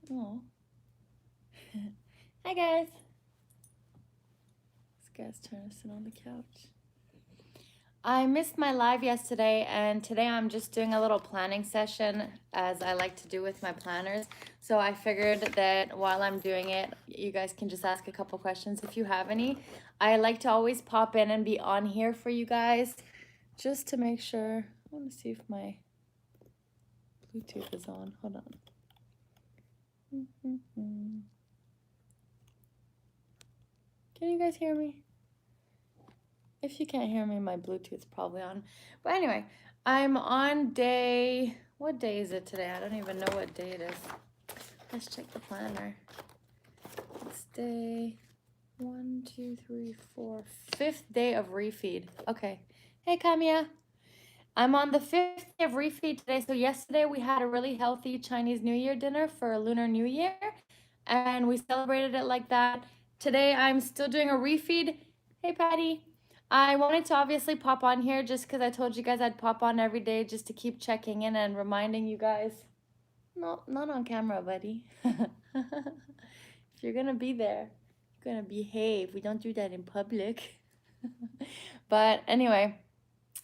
Oh. Hi guys. This guy's trying to sit on the couch. I missed my live yesterday, and today I'm just doing a little planning session as I like to do with my planners. So I figured that while I'm doing it, you guys can just ask a couple questions if you have any. I like to always pop in and be on here for you guys just to make sure. I want to see if my Bluetooth is on. Hold on. Can you guys hear me? If you can't hear me, my Bluetooth's probably on. But anyway, I'm on day, what day is it today? I don't even know what day it is. Let's check the planner. It's day 1, 2, 3, 4, 5th day of refeed. Okay. Hey, Kamiya. I'm on the 5th day of refeed today. So yesterday we had a really healthy Chinese New Year dinner for Lunar New Year, and we celebrated it like that. Today I'm still doing a refeed. Hey, Patty. I wanted to obviously pop on here just because I told you guys I'd pop on every day just to keep checking in and reminding you guys. No, not on camera, buddy. If you're gonna be there, you're gonna behave. We don't do that in public. But anyway,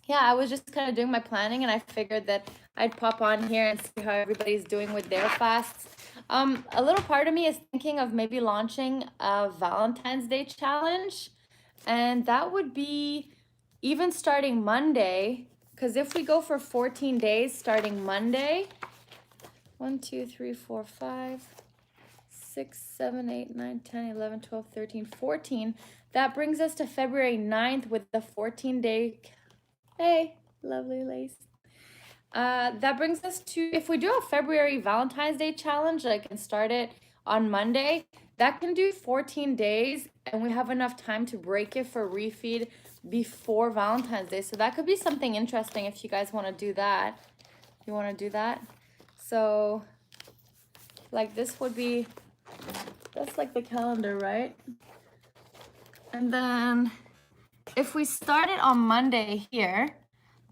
yeah, I was just kind of doing my planning and I figured that I'd pop on here and see how everybody's doing with their fasts. A little part of me is thinking of maybe launching a Valentine's Day challenge, and that would be even starting Monday, because if we go for 14 days starting Monday, 1, 2, 3, 4, 5, 6, 7, 8, 9, 10, 11, 12, 13, 14. That brings us to February 9th with the 14-day. Hey, lovely lace. That brings us to, if we do a February Valentine's Day challenge, I can start it on Monday. That can do 14 days, and we have enough time to break it for refeed before Valentine's Day. So that could be something interesting if you guys want to do that. You want to do that? So, like, this would be, that's like the calendar, right? And then if we start it on Monday here,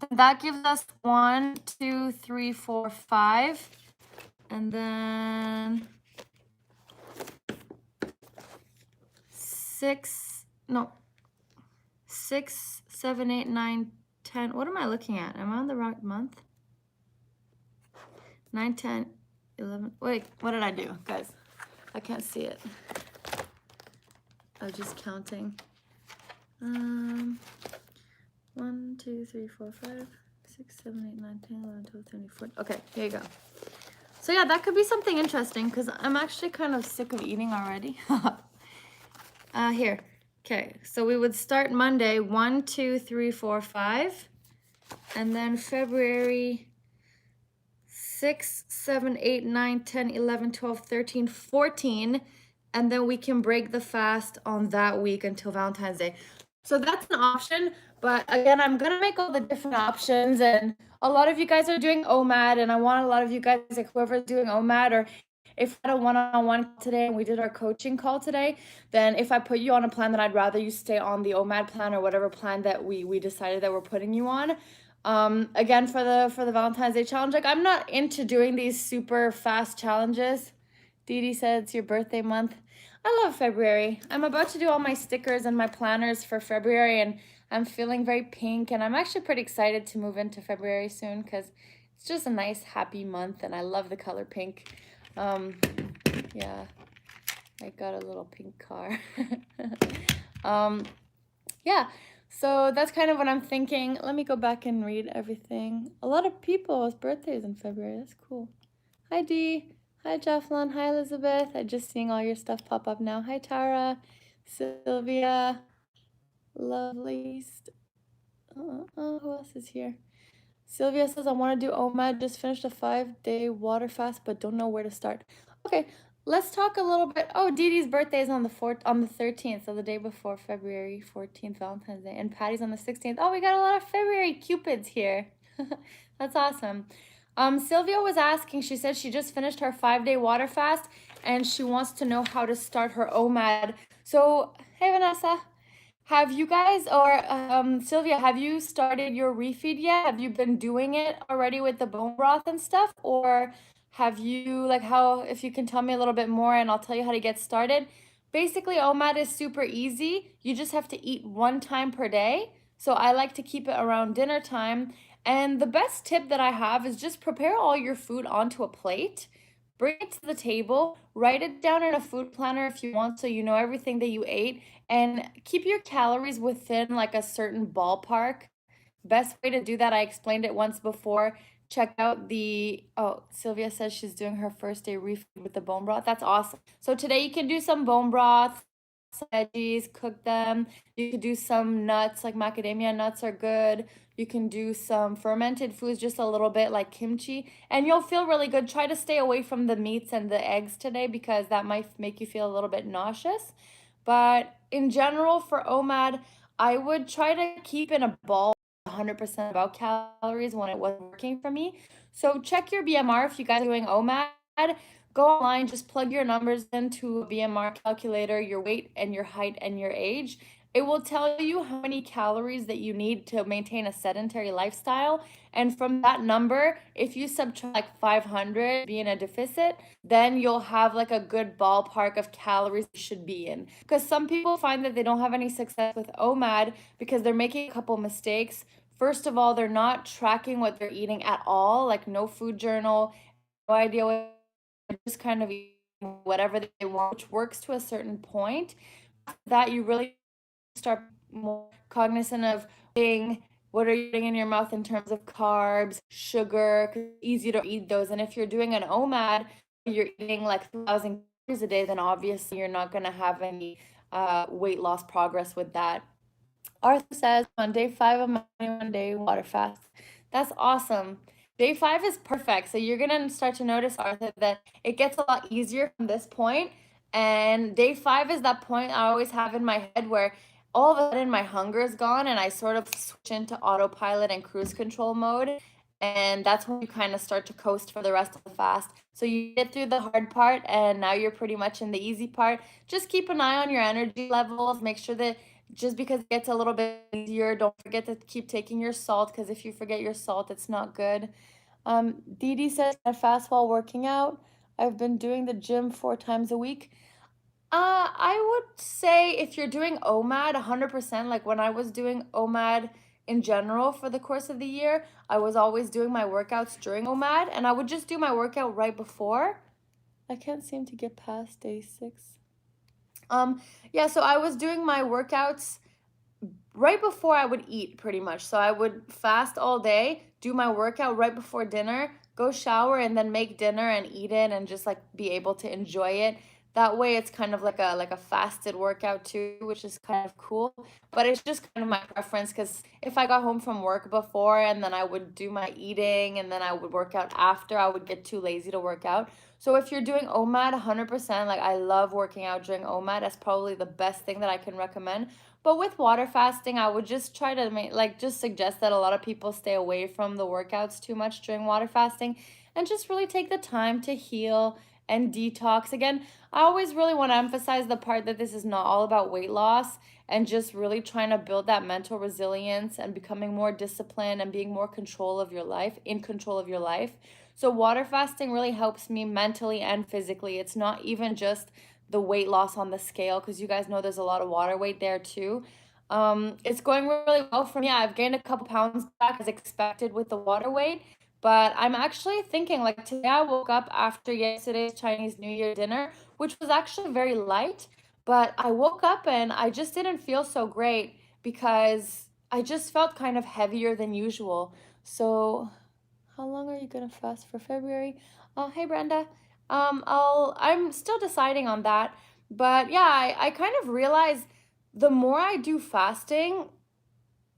then that gives us 1, 2, 3, 4, 5, and then 6, no, 6, 7, 8, 9, 10. What am I looking at? Am I on the wrong month? 9, 10, 11. Wait, what did I do, guys? I can't see it. I was just counting. 1, 2, 3, 4, 5, 6, 7, 8, 9, 10, 11, 12, 13, 14. Okay, here you go. So yeah, that could be something interesting because I'm actually kind of sick of eating already. Here. Okay, so we would start Monday, 1, 2, 3, 4, 5. And then February 6, 7, 8, 9, 10, 11, 12, 13, 14. And then we can break the fast on that week until Valentine's Day. So that's an option. But again, I'm going to make all the different options. And a lot of you guys are doing OMAD. And I want a lot of you guys, like whoever's doing OMAD, or if I had a one-on-one today and we did our coaching call today, then if I put you on a plan, that I'd rather you stay on the OMAD plan or whatever plan that we decided that we're putting you on. Again, for the Valentine's Day challenge, like I'm not into doing these super fast challenges. Dee Dee said it's your birthday month. I love February. I'm about to do all my stickers and my planners for February, and I'm feeling very pink, and I'm actually pretty excited to move into February soon because it's just a nice, happy month, and I love the color pink. Yeah, I got a little pink car. Yeah, so that's kind of what I'm thinking. Let me go back and read everything. A lot of people's birthdays in February. That's cool. Hi, Dee. Hi, Jefflin. Hi, Elizabeth. I'm just seeing all your stuff pop up now. Hi, Tara. Sylvia. Lovely. Who else is here? Sylvia says, I want to do OMAD. Just finished a 5-day water fast, but don't know where to start. Okay, let's talk a little bit. Oh, Dee Dee's birthday is on the 13th, so the day before February 14th, Valentine's Day. And Patty's on the 16th. Oh, we got a lot of February Cupids here. That's awesome. Sylvia was asking, she said she just finished her 5-day water fast, and she wants to know how to start her OMAD. So, hey, Vanessa. Have you guys, or Sylvia, have you started your refeed yet? Have you been doing it already with the bone broth and stuff? Or have you, like, how, if you can tell me a little bit more and I'll tell you how to get started. Basically, OMAD is super easy. You just have to eat 1 time per day. So I like to keep it around dinner time. And the best tip that I have is just prepare all your food onto a plate, bring it to the table, write it down in a food planner if you want so you know everything that you ate, and keep your calories within like a certain ballpark. Best way to do that, I explained it once before. Check out the, oh, Sylvia says she's doing her first day refeed with the bone broth. That's awesome. So today you can do some bone broth, some veggies, cook them. You could do some nuts, like macadamia nuts are good. You can do some fermented foods, just a little bit like kimchi, and you'll feel really good. Try to stay away from the meats and the eggs today because that might make you feel a little bit nauseous. But in general, for OMAD, I would try to keep in a ball 100% about calories when it wasn't working for me. So check your BMR if you guys are doing OMAD. Go online, just plug your numbers into a BMR calculator, your weight and your height and your age. It will tell you how many calories that you need to maintain a sedentary lifestyle. And from that number, if you subtract like 500, be in a deficit, then you'll have like a good ballpark of calories you should be in. Because some people find that they don't have any success with OMAD because they're making a couple mistakes. First of all, they're not tracking what they're eating at all, like no food journal, no idea what, just kind of eating whatever they want, which works to a certain point. After that, you really start more cognizant of being, what are you putting in your mouth in terms of carbs, sugar, 'cause it's easy to eat those. And if you're doing an OMAD, you're eating like 1,000 calories a day, then obviously you're not going to have any weight loss progress with that. Arthur says on day 5 of my 21-day water fast. That's awesome. Day 5 is perfect. So you're gonna start to notice, Arthur, that it gets a lot easier from this point. And day 5 is that point I always have in my head where all of a sudden my hunger is gone and I sort of switch into autopilot and cruise control mode. And that's when you kind of start to coast for the rest of the fast. So you get through the hard part and now you're pretty much in the easy part. Just keep an eye on your energy levels. Make sure that just because it gets a little bit easier, don't forget to keep taking your salt because if you forget your salt, it's not good. Dee Dee says, I fast while working out. I've been doing the gym 4 times a week. I would say if you're doing OMAD 100%, like when I was doing OMAD in general for the course of the year, I was always doing my workouts during OMAD and I would just do my workout right before. I can't seem to get past day 6. Yeah, so I was doing my workouts right before I would eat pretty much. So I would fast all day, do my workout right before dinner, go shower and then make dinner and eat it and just like be able to enjoy it. That way it's kind of like a fasted workout too, which is kind of cool. But it's just kind of my preference cuz if I got home from work before and then I would do my eating and then I would work out after, I would get too lazy to work out. So if you're doing OMAD 100%, like I love working out during OMAD. That's probably the best thing that I can recommend. But with water fasting, I would just try to make, like, just suggest that a lot of people stay away from the workouts too much during water fasting and just really take the time to heal and detox. Again, I always really want to emphasize the part that this is not all about weight loss and just really trying to build that mental resilience and becoming more disciplined and being more control of your life, in control of your life. So water fasting really helps me mentally and physically. It's not even just the weight loss on the scale because you guys know there's a lot of water weight there too. It's going really well for me. I've gained a couple pounds back as expected with the water weight, but I'm actually thinking like today I woke up after yesterday's Chinese New Year dinner, which was actually very light, but I woke up and I just didn't feel so great because I just felt kind of heavier than usual. So how long are you gonna fast for February? Hey Brenda. I'm still deciding on that. But yeah, I kind of realize the more I do fasting,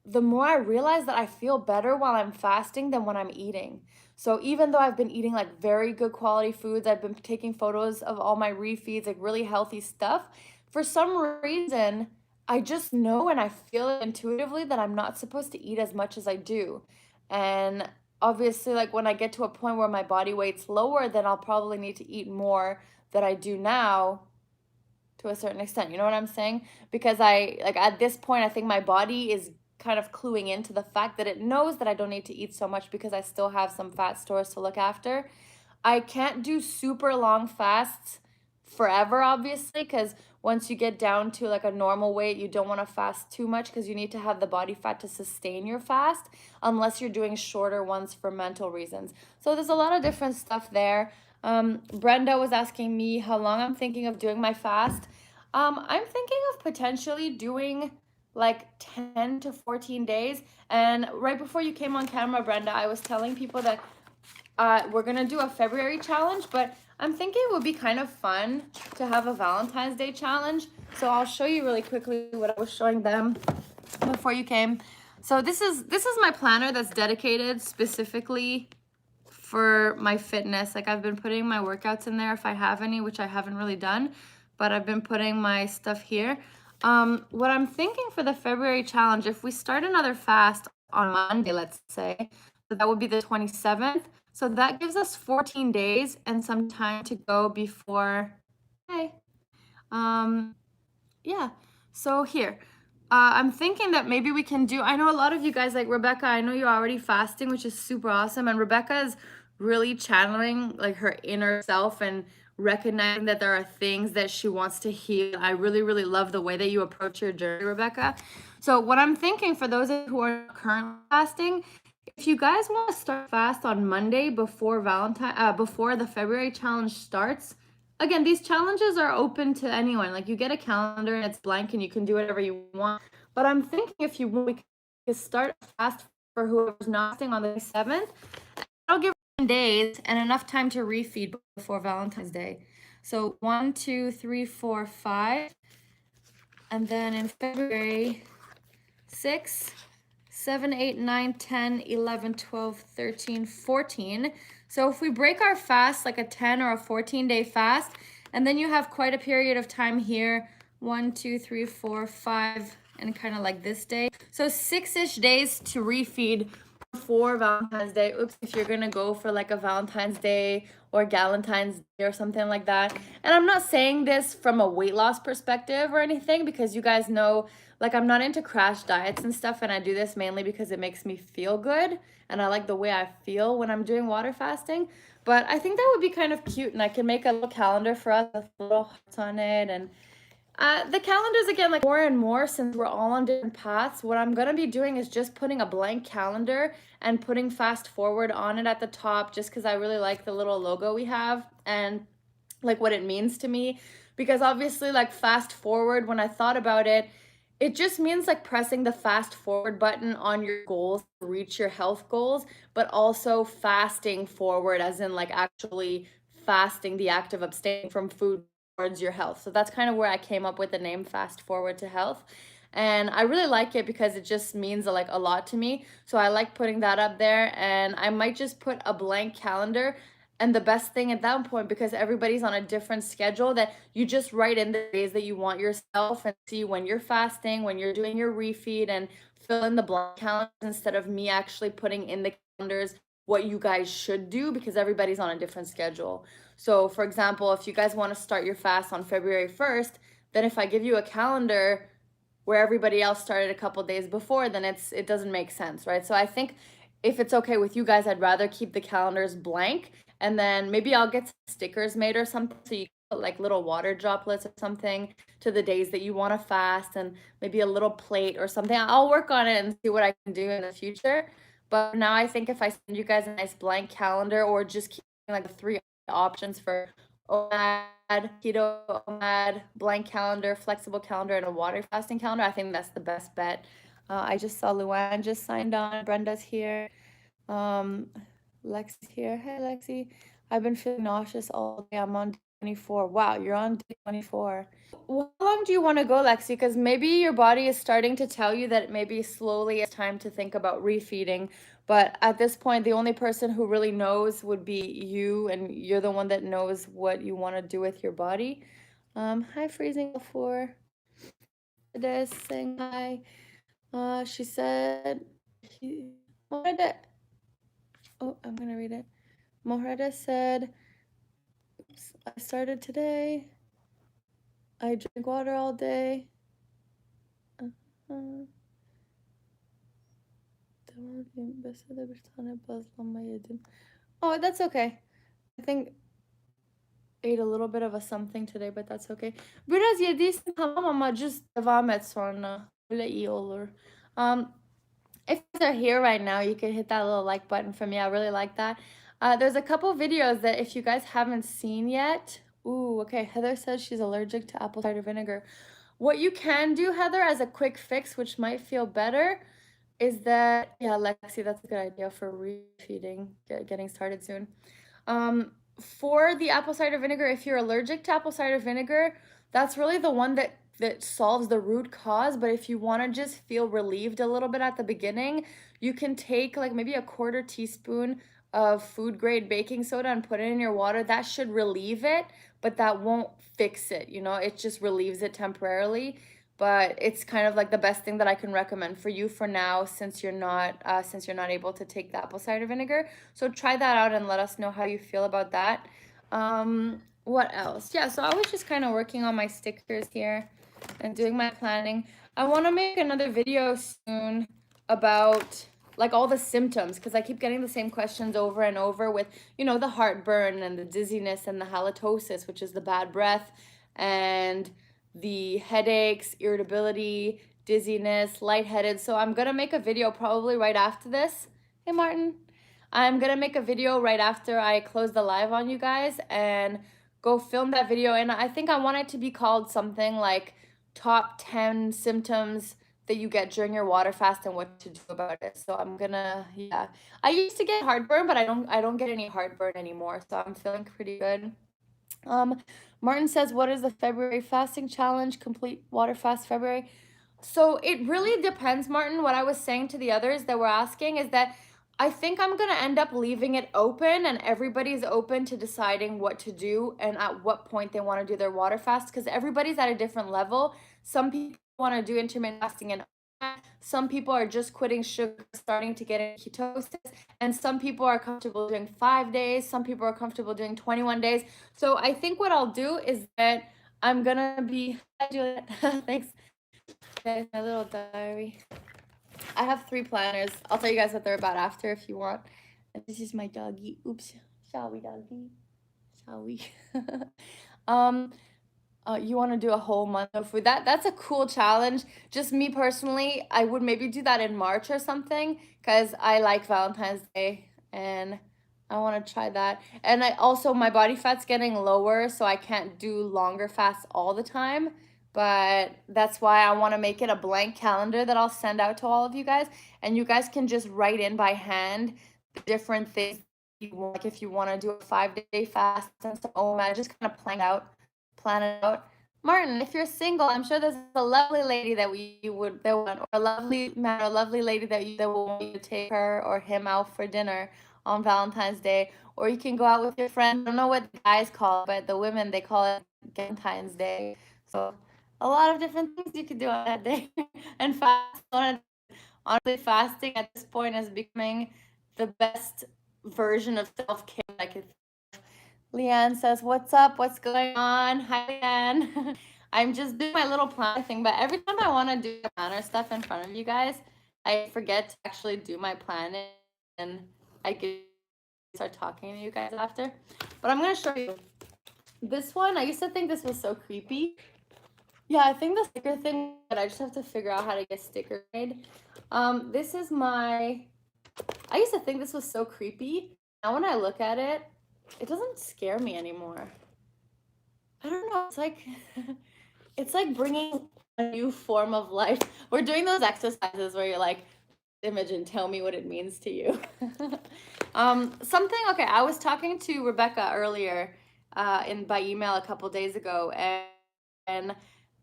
the more I realize that I feel better while I'm fasting than when I'm eating. So even though I've been eating like very good quality foods, I've been taking photos of all my refeeds, like really healthy stuff. For some reason, I just know and I feel it intuitively that I'm not supposed to eat as much as I do. And obviously, like when I get to a point where my body weight's lower, then I'll probably need to eat more than I do now to a certain extent. You know what I'm saying? Because I like at this point I think my body is kind of cluing into the fact that it knows that I don't need to eat so much because I still have some fat stores to look after. I can't do super long fasts forever, obviously, because once you get down to like a normal weight, you don't want to fast too much because you need to have the body fat to sustain your fast, unless you're doing shorter ones for mental reasons. So there's a lot of different stuff there. Brenda was asking me how long I'm thinking of doing my fast. I'm thinking of potentially doing like 10 to 14 days. And right before you came on camera, Brenda, I was telling people that we're gonna do a February challenge, but I'm thinking it would be kind of fun to have a Valentine's Day challenge. So I'll show you really quickly what I was showing them before you came. So this is my planner that's dedicated specifically for my fitness. Like I've been putting my workouts in there if I have any, which I haven't really done, but I've been putting my stuff here. What I'm thinking for the February challenge, if we start another fast on Monday, let's say, so that would be the 27th. So that gives us 14 days and some time to go before, hey, yeah. So here, I'm thinking that maybe we can do, I know a lot of you guys, like Rebecca, I know you're already fasting, which is super awesome. And Rebecca is really channeling like her inner self and recognizing that there are things that she wants to heal. I really, really love the way that you approach your journey, Rebecca. So what I'm thinking for those who are currently fasting, if you guys want to start fast on Monday before before the February challenge starts, again, these challenges are open to anyone. Like you get a calendar and it's blank and you can do whatever you want. But I'm thinking if you want, we can start a fast for whoever's not fasting on the 7th. I'll give 10 days and enough time to refeed before Valentine's Day. So 1, 2, 3, 4, 5. And then in February, 6, 7, 8, 9, 10, 11, 12, 13, 14. So if we break our fast like a 10 or a 14-day fast, and then you have quite a period of time here, 1, 2, 3, 4, 5, and kind of like this day. So 6-ish days to refeed before Valentine's Day. Oops, if you're gonna go for like a Valentine's Day or Galentine's Day or something like that. And I'm not saying this from a weight loss perspective or anything, because you guys know, like, I'm not into crash diets and stuff, and I do this mainly because it makes me feel good and I like the way I feel when I'm doing water fasting. But I think that would be kind of cute, and I can make a little calendar for us with little hearts on it. And the calendars, again, like more and more, since we're all on different paths, what I'm gonna be doing is just putting a blank calendar and putting fast forward on it at the top, just because I really like the little logo we have and like what it means to me. Because obviously, like fast forward, when I thought about it, it just means like pressing the fast forward button on your goals to reach your health goals, but also fasting forward, as in like actually fasting, the act of abstaining from food towards your health. So that's kind of where I came up with the name Fast Forward to Health. And I really like it because it just means like a lot to me. So I like putting that up there, and I might just put a blank calendar. And the best thing at that point, because everybody's on a different schedule, that you just write in the days that you want yourself and see when you're fasting, when you're doing your refeed, and fill in the blank calendars instead of me actually putting in the calendars what you guys should do, because everybody's on a different schedule. So, for example, if you guys want to start your fast on February 1st, then if I give you a calendar where everybody else started a couple days before, then it doesn't make sense, right? So I think if it's okay with you guys, I'd rather keep the calendars blank, and then maybe I'll get some stickers made or something, so you can put like little water droplets or something to the days that you want to fast, and maybe a little plate or something. I'll work on it and see what I can do in the future. But now I think if I send you guys a nice blank calendar, or just keep like the three options for OMAD, keto, OMAD, blank calendar, flexible calendar, and a water fasting calendar, I think that's the best bet. I just saw Luann just signed on. Brenda's here. Um, Lexi's here. Hey, Lexi. I've been feeling nauseous all day. I'm on day 24. Wow, you're on day 24. How long do you want to go, Lexi? Because maybe your body is starting to tell you that maybe slowly it's time to think about refeeding. But at this point, the only person who really knows would be you, and you're the one that knows what you want to do with your body. Hi, Freezing before. This saying hi. She said, Mohreda, oh, I'm gonna read it. Mohreda said, I started today. I drink water all day. Uh, Oh, that's okay. think ate a little bit of a something today, but that's okay. Biraz yediysen tamam ama just devam et sonra. Öyle iyi olur. If you guys are here right now, you can hit that little like button for me. I really like that. There's a couple videos that if you guys haven't seen yet. Ooh, okay. Heather says she's allergic to apple cider vinegar. What you can do, Heather, as a quick fix, which might feel better, is that, yeah, Lexi, that's a good idea for refeeding, getting started soon. For the apple cider vinegar, if you're allergic to apple cider vinegar, that's really the one that solves the root cause. But if you want to just feel relieved a little bit at the beginning, you can take like maybe a quarter teaspoon of food grade baking soda and put it in your water. That should relieve it, but that won't fix it. You know, it just relieves it temporarily. But it's kind of like the best thing that I can recommend for you for now, since you're not able to take the apple cider vinegar. So try that out and let us know how you feel about that. What else? Yeah, so I was just kind of working on my stickers here and doing my planning. I want to make another video soon about like all the symptoms, because I keep getting the same questions over and over with, the heartburn and the dizziness and the halitosis, which is the bad breath, and the headaches, irritability, dizziness, lightheaded. So I'm gonna make a video probably right after this. Hey Martin. I'm gonna make a video right after I close the live on you guys and go film that video. And I think I want it to be called something like top 10 symptoms that you get during your water fast and what to do about it. So I'm gonna, yeah. I used to get heartburn, but I don't get any heartburn anymore. So I'm feeling pretty good. Um, Martin says, what is the February fasting challenge? Complete water fast February. So it really depends, Martin. What I was saying to the others that were asking is that I think I'm going to end up leaving it open, and everybody's open to deciding what to do and at what point they want to do their water fast, because everybody's at a different level. Some people want to do intermittent fasting, and some people are just quitting sugar, starting to get into ketosis, and some people are comfortable doing 5 days. Some people are comfortable doing 21 days. So I think what I'll do is that I'm going to be, hi Juliet, thanks. There's my little diary. I have 3 planners. I'll tell you guys what they're about after if you want. And this is my doggy. Oops. Shall we, doggy? Shall we? um, you want to do a whole month of food. That's a cool challenge. Just me personally, I would maybe do that in March or something, because I like Valentine's Day and I want to try that. And I also, my body fat's getting lower, so I can't do longer fasts all the time. But that's why I want to make it a blank calendar that I'll send out to all of you guys, and you guys can just write in by hand the different things you want. Like if you want to do a 5-day fast and some OMAD, just kind of plan it out. Martin, if you're single, I'm sure there's a lovely lady that want, or a lovely man or a lovely lady that will want you to take her or him out for dinner on Valentine's Day. Or you can go out with your friend. I don't know what the guys call it, but the women, they call it Valentine's Day. So a lot of different things you could do on that day. And honestly, fasting at this point is becoming the best version of self-care I could. Leanne says, what's up? What's going on? Hi, Leanne. I'm just doing my little planner thing, but every time I want to do planner stuff in front of you guys, I forget to actually do my planning, and I can start talking to you guys after. But I'm going to show you this one. I used to think this was so creepy. Yeah, I think the sticker thing, but I just have to figure out how to get sticker made. This is I used to think this was so creepy. Now when I look at it, it doesn't scare me anymore. I don't know. It's like it's like bringing a new form of life. We're doing those exercises where you're like, image and tell me what it means to you. Something. Okay, I was talking to Rebecca earlier, by email a couple days ago, and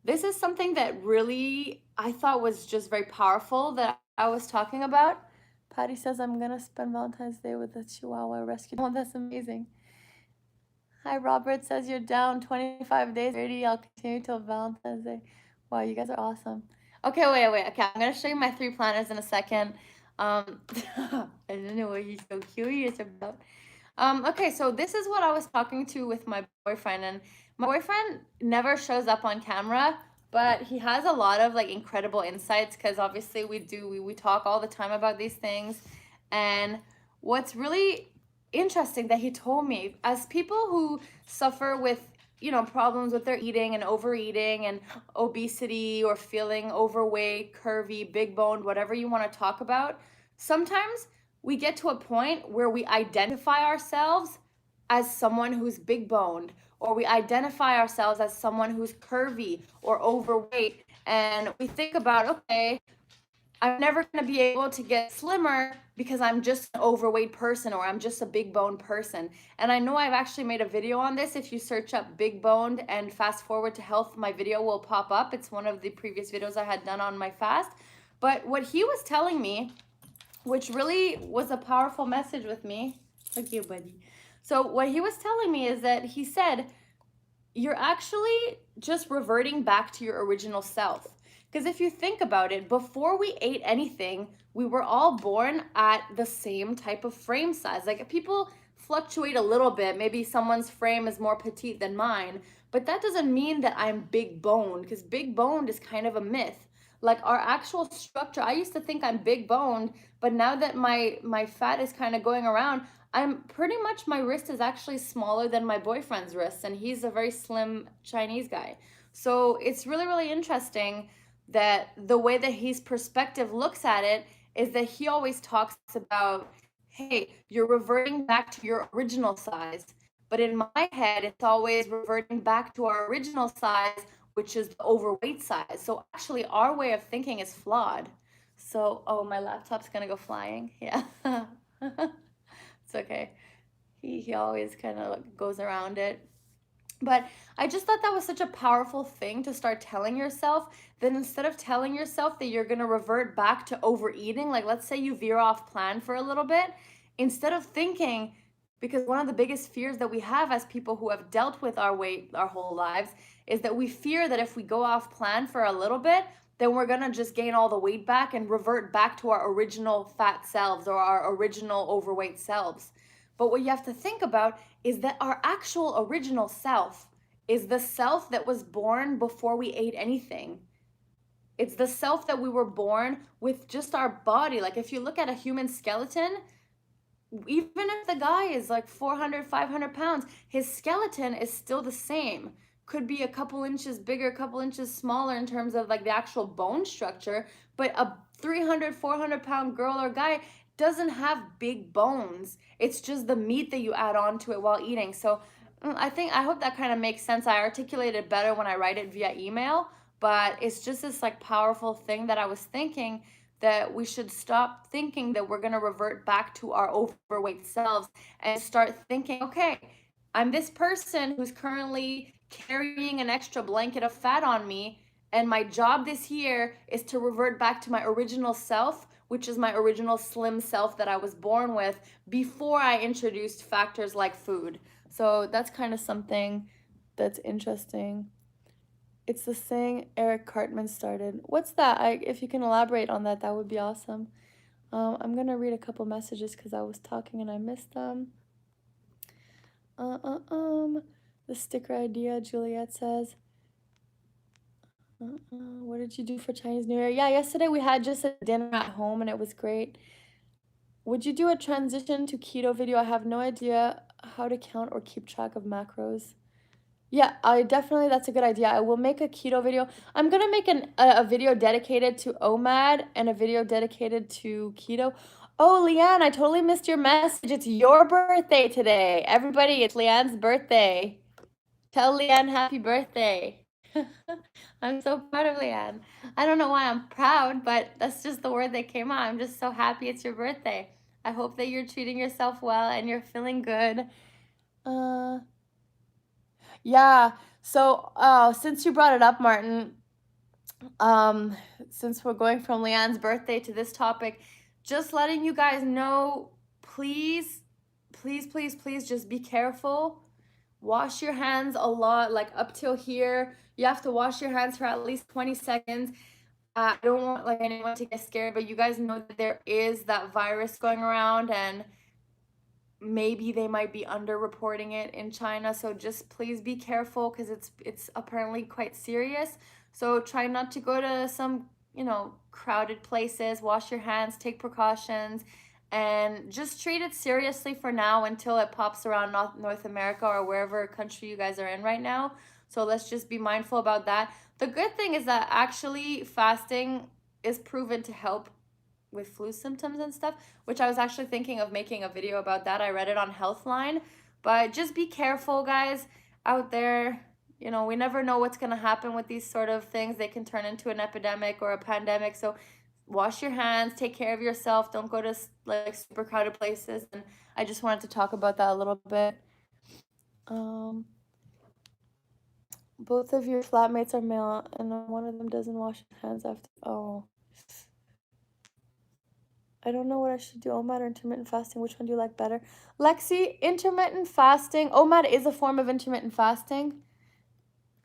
this is something that really I thought was just very powerful that I was talking about. Patty says I'm gonna spend Valentine's Day with the Chihuahua rescue. Oh, that's amazing. Hi, Robert says you're down 25 days already. I'll continue till Valentine's Day. Wow, you guys are awesome. Okay, wait. Okay, I'm gonna show you my 3 planners in a second. I don't know what you're so curious about. Okay, so this is what I was talking to with my boyfriend, and my boyfriend never shows up on camera, but he has a lot of like incredible insights, because obviously we talk all the time about these things. And what's really interesting that he told me, as people who suffer with, problems with their eating and overeating and obesity or feeling overweight, curvy, big boned, whatever you want to talk about, sometimes we get to a point where we identify ourselves as someone who's big boned, or we identify ourselves as someone who's curvy or overweight, and we think about, okay, I'm never going to be able to get slimmer because I'm just an overweight person, or I'm just a big boned person. And I know I've actually made a video on this. If you search up big boned and fast forward to health, my video will pop up. It's one of the previous videos I had done on my fast. But what he was telling me, which really was a powerful message with me. Thank you, buddy. So what he was telling me is that he said, you're actually just reverting back to your original self. Because if you think about it, before we ate anything, we were all born at the same type of frame size. Like, people fluctuate a little bit. Maybe someone's frame is more petite than mine, but that doesn't mean that I'm big boned, because big boned is kind of a myth. Like, our actual structure, I used to think I'm big boned, but now that my fat is kind of going around, I'm pretty much, my wrist is actually smaller than my boyfriend's wrist, and he's a very slim Chinese guy. So it's really, really interesting that the way that his perspective looks at it is that he always talks about, hey, you're reverting back to your original size. But in my head, it's always reverting back to our original size, which is the overweight size. So actually, our way of thinking is flawed. So, oh, my laptop's gonna go flying. Yeah. It's okay. He always kind of goes around it. But I just thought that was such a powerful thing to start telling yourself, that instead of telling yourself that you're going to revert back to overeating, like let's say you veer off plan for a little bit, instead of thinking, because one of the biggest fears that we have as people who have dealt with our weight our whole lives is that we fear that if we go off plan for a little bit, then we're going to just gain all the weight back and revert back to our original fat selves or our original overweight selves. But what you have to think about is that our actual original self is the self that was born before we ate anything. It's the self that we were born with, just our body. Like, if you look at a human skeleton, even if the guy is like 400, 500 pounds, his skeleton is still the same. Could be a couple inches bigger, a couple inches smaller in terms of like the actual bone structure, but a 300, 400-pound girl or guy doesn't have big bones. It's just the meat that you add on to it while eating. So I hope that kind of makes sense. I articulate it better when I write it via email, but it's just this like powerful thing that I was thinking, that we should stop thinking that we're going to revert back to our overweight selves and start thinking, okay, I'm this person who's currently carrying an extra blanket of fat on me, and my job this year is to revert back to my original self, which is my original slim self that I was born with before I introduced factors like food. So that's kind of something that's interesting. It's the saying Eric Cartman started. What's that? If you can elaborate on that, that would be awesome. I'm gonna read a couple messages because I was talking and I missed them. The sticker idea, Juliet says. What did you do for Chinese New Year? Yeah, yesterday we had just a dinner at home and it was great. Would you do a transition to keto video? I have no idea how to count or keep track of macros. Yeah, that's a good idea. I will make a keto video. I'm gonna make a video dedicated to OMAD and a video dedicated to keto. Oh, Leanne, I totally missed your message. It's your birthday today. Everybody, it's Leanne's birthday. Tell Leanne happy birthday. I'm so proud of Leanne. I don't know why I'm proud, but that's just the word that came out. I'm just so happy it's your birthday. I hope that you're treating yourself well and you're feeling good. Yeah. So, since you brought it up, Martin, since we're going from Leanne's birthday to this topic, just letting you guys know, please, please, please, please just be careful. Wash your hands a lot, like up till here. You have to wash your hands for at least 20 seconds. I don't want like anyone to get scared, but you guys know that there is that virus going around, and maybe they might be underreporting it in China. So just please be careful, because it's apparently quite serious. So try not to go to some, crowded places. Wash your hands, take precautions, and just treat it seriously for now until it pops around North America or wherever country you guys are in right now. So let's just be mindful about that. The good thing is that actually fasting is proven to help with flu symptoms and stuff, which I was actually thinking of making a video about that. I read it on Healthline, but just be careful, guys, out there. You know, we never know what's going to happen with these sort of things. They can turn into an epidemic or a pandemic. So wash your hands, take care of yourself. Don't go to like super crowded places. And I just wanted to talk about that a little bit. Both of your flatmates are male, and one of them doesn't wash his hands after. Oh. I don't know what I should do. OMAD or intermittent fasting? Which one do you like better? Lexi, intermittent fasting. OMAD is a form of intermittent fasting.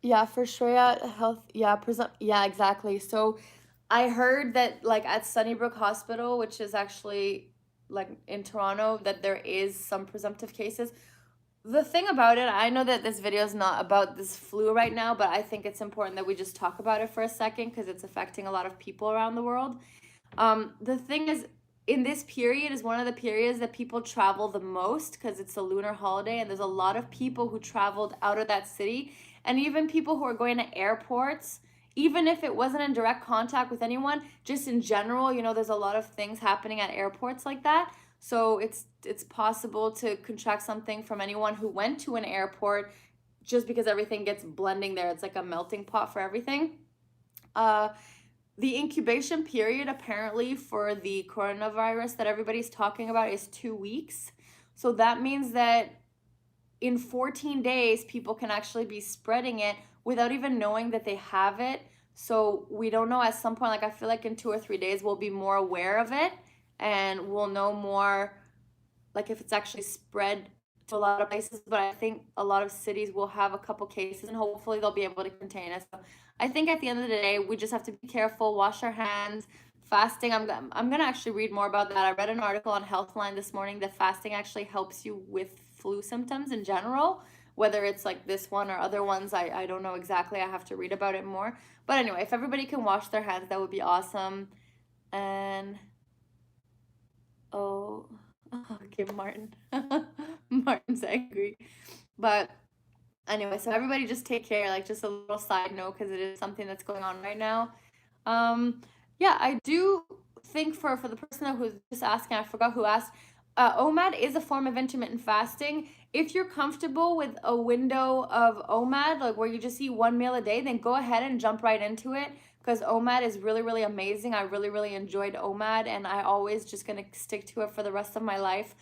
Yeah, for Shreya Health. Yeah, yeah, exactly. So I heard that like at Sunnybrook Hospital, which is actually like in Toronto, that there is some presumptive cases. The thing about it, I know that this video is not about this flu right now, but I think it's important that we just talk about it for a second because it's affecting a lot of people around the world. The thing is, in this period is one of the periods that people travel the most because it's a lunar holiday, and there's a lot of people who traveled out of that city, and even people who are going to airports, even if it wasn't in direct contact with anyone, just in general, you know, there's a lot of things happening at airports like that. So it's possible to contract something from anyone who went to an airport just because everything gets blending there. It's like a melting pot for everything. The incubation period apparently for the coronavirus that everybody's talking about is 2 weeks. So that means that in 14 days, people can actually be spreading it without even knowing that they have it. So we don't know, at some point, like I feel like in 2 or 3 days, we'll be more aware of it and we'll know more, like if it's actually spread to a lot of places. But I think a lot of cities will have a couple cases and hopefully they'll be able to contain it. So I think at the end of the day, we just have to be careful, wash our hands. Fasting, I'm gonna actually read more about that. I read an article on Healthline this morning that fasting actually helps you with flu symptoms in general, whether it's like this one or other ones. I don't know exactly. I have to read about it more. But anyway, if everybody can wash their hands, that would be awesome. And oh, okay, Martin. Martin's angry. But anyway, so everybody just take care. Like just a little side note because it is something that's going on right now. Yeah, I do think for the person who's just asking, I forgot who asked. OMAD is a form of intermittent fasting. If you're comfortable with a window of OMAD, like where you just eat one meal a day, then go ahead and jump right into it because OMAD is really, really amazing. I really, really enjoyed OMAD, and I always just gonna stick to it for the rest of my life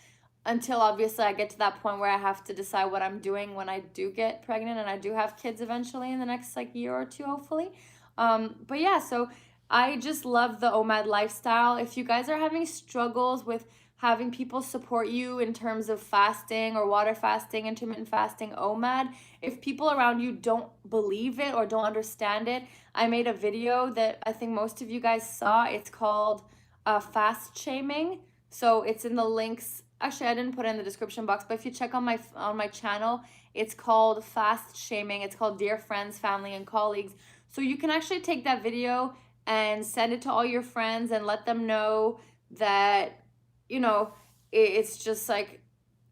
until obviously I get to that point where I have to decide what I'm doing when I do get pregnant and I do have kids eventually in the next like year or two, hopefully. But yeah, so I just love the OMAD lifestyle. If you guys are having struggles with having people support you in terms of fasting or water fasting, intermittent fasting, OMAD, if people around you don't believe it or don't understand it, I made a video that I think most of you guys saw. It's called fast shaming. So it's in the links. Actually, I didn't put it in the description box, but if you check on my channel, it's called fast shaming. It's called Dear Friends, Family, and Colleagues. So you can actually take that video and send it to all your friends and let them know that, you know, it's just like,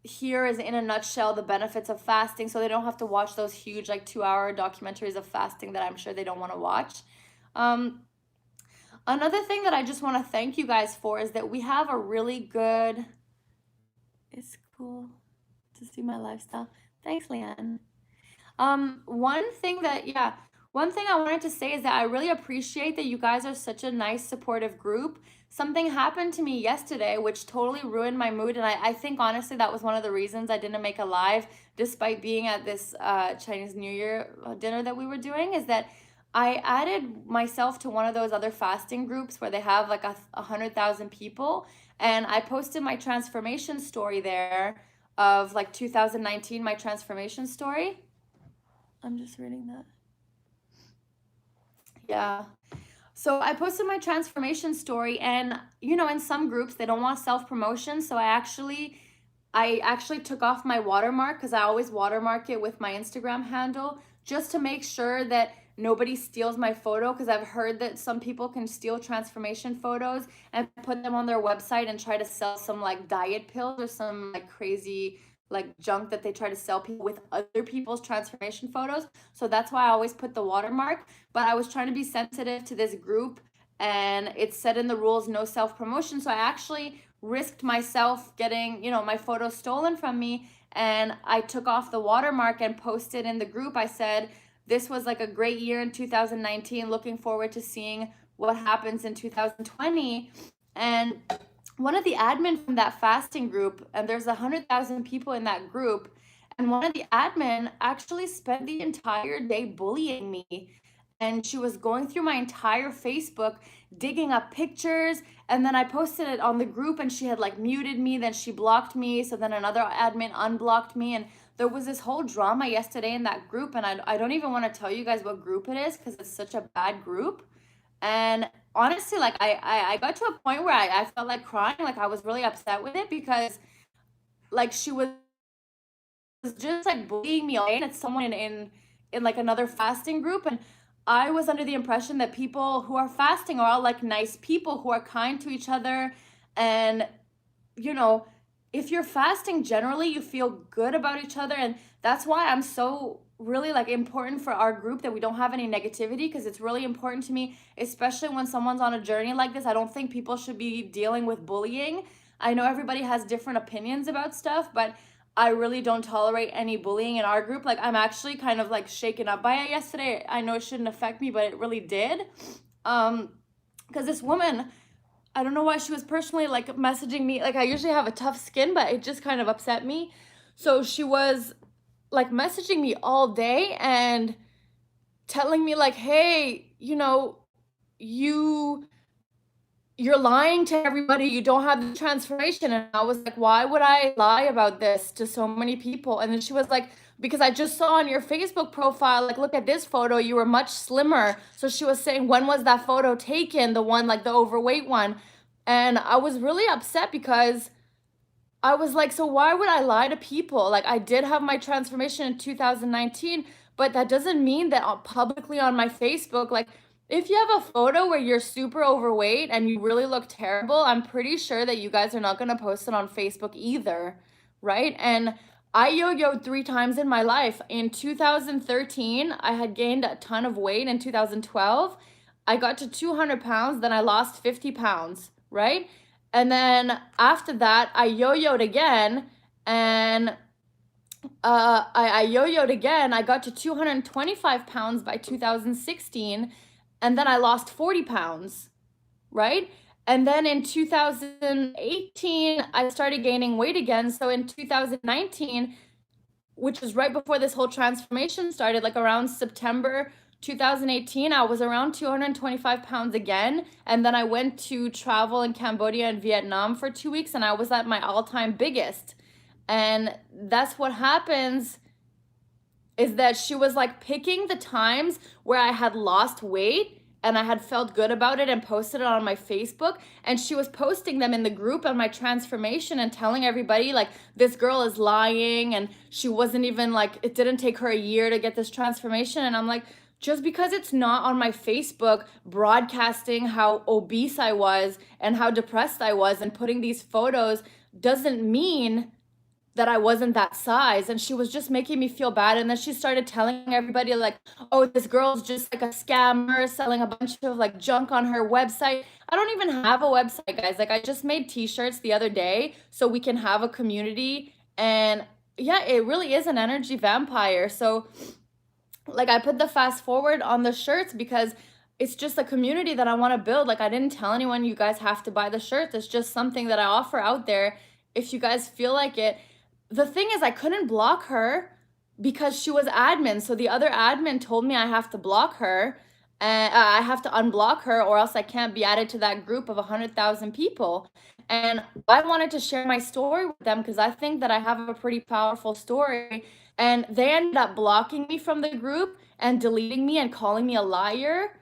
here is in a nutshell the benefits of fasting, so they don't have to watch those huge like 2-hour documentaries of fasting that I'm sure they don't want to watch. Another thing that I just want to thank you guys for is that we have a really good, it's cool to see my lifestyle. Thanks, Leanne. One thing I wanted to say is that I really appreciate that you guys are such a nice, supportive group. Something happened to me yesterday, which totally ruined my mood. And I think, honestly, that was one of the reasons I didn't make a live, despite being at this Chinese New Year dinner that we were doing, is that I added myself to one of those other fasting groups where they have like 100,000 people. And I posted my transformation story there of like 2019, my transformation story. I'm just reading that. Yeah. So I posted my transformation story, and you know, in some groups they don't want self-promotion, so I actually took off my watermark because I always watermark it with my Instagram handle just to make sure that nobody steals my photo, because I've heard that some people can steal transformation photos and put them on their website and try to sell some like diet pills or some like crazy like junk that they try to sell people with other people's transformation photos. So that's why I always put the watermark. But I was trying to be sensitive to this group, and it said in the rules no self promotion. So I actually risked myself getting, my photo stolen from me, and I took off the watermark and posted in the group. I said, this was like a great year in 2019. Looking forward to seeing what happens in 2020. And one of the admin from that fasting group, and there's 100,000 people in that group, and one of the admin actually spent the entire day bullying me. And she was going through my entire Facebook, digging up pictures. And then I posted it on the group, and she had like muted me. Then she blocked me. So then another admin unblocked me. And there was this whole drama yesterday in that group. And I don't even want to tell you guys what group it is because it's such a bad group. And honestly, like I got to a point where I felt like crying. Like I was really upset with it because like she was just like bullying me all day, and it's someone in like another fasting group. And I was under the impression that people who are fasting are all like nice people who are kind to each other. And you know, if you're fasting, generally you feel good about each other. And that's why I'm so really like important for our group that we don't have any negativity, because it's really important to me, especially when someone's on a journey like this. I don't think people should be dealing with bullying. I know everybody has different opinions about stuff, but I really don't tolerate any bullying in our group. Like I'm actually kind of like shaken up by it yesterday. I know it shouldn't affect me, but it really did. Because this woman, I don't know why she was personally like messaging me. Like I usually have a tough skin, but it just kind of upset me. So she was like messaging me all day and telling me like, hey, you're lying to everybody. You don't have the transformation. And I was like, why would I lie about this to so many people? And then she was like, because I just saw on your Facebook profile, like, look at this photo, you were much slimmer. So she was saying, when was that photo taken? The one, like the overweight one. And I was really upset because I was like, so why would I lie to people? Like, I did have my transformation in 2019, but that doesn't mean that publicly on my Facebook, like, if you have a photo where you're super overweight and you really look terrible, I'm pretty sure that you guys are not going to post it on Facebook either, right? And I yo-yoed 3 times in my life. In 2013, I had gained a ton of weight. In 2012, I got to 200 pounds, then I lost 50 pounds, right? And then after that, I yo-yoed again, and I yo-yoed again. I got to 225 pounds by 2016, and then I lost 40 pounds, right? And then in 2018, I started gaining weight again. So in 2019, which was right before this whole transformation started, like around September 2018, I was around 225 pounds again. And then I went to travel in Cambodia and Vietnam for 2 weeks, and I was at my all-time biggest. And that's what happens, is that she was like picking the times where I had lost weight and I had felt good about it and posted it on my Facebook. And she was posting them in the group on my transformation and telling everybody like, this girl is lying, and she wasn't even like, it didn't take her a year to get this transformation. And I'm like, just because it's not on my Facebook broadcasting how obese I was and how depressed I was and putting these photos doesn't mean that I wasn't that size. And she was just making me feel bad. And then she started telling everybody like, oh, this girl's just like a scammer selling a bunch of like junk on her website. I don't even have a website, guys. Like I just made t-shirts the other day so we can have a community. And yeah, it really is an energy vampire. So like I put the fast forward on the shirts because it's just a community that I want to build. Like I didn't tell anyone you guys have to buy the shirts. It's just something that I offer out there if you guys feel like it. The thing is, I couldn't block her because she was admin. So the other admin told me I have to block her, and I have to unblock her, or else I can't be added to that group of 100,000 people. And I wanted to share my story with them because I think that I have a pretty powerful story. And they ended up blocking me from the group and deleting me and calling me a liar.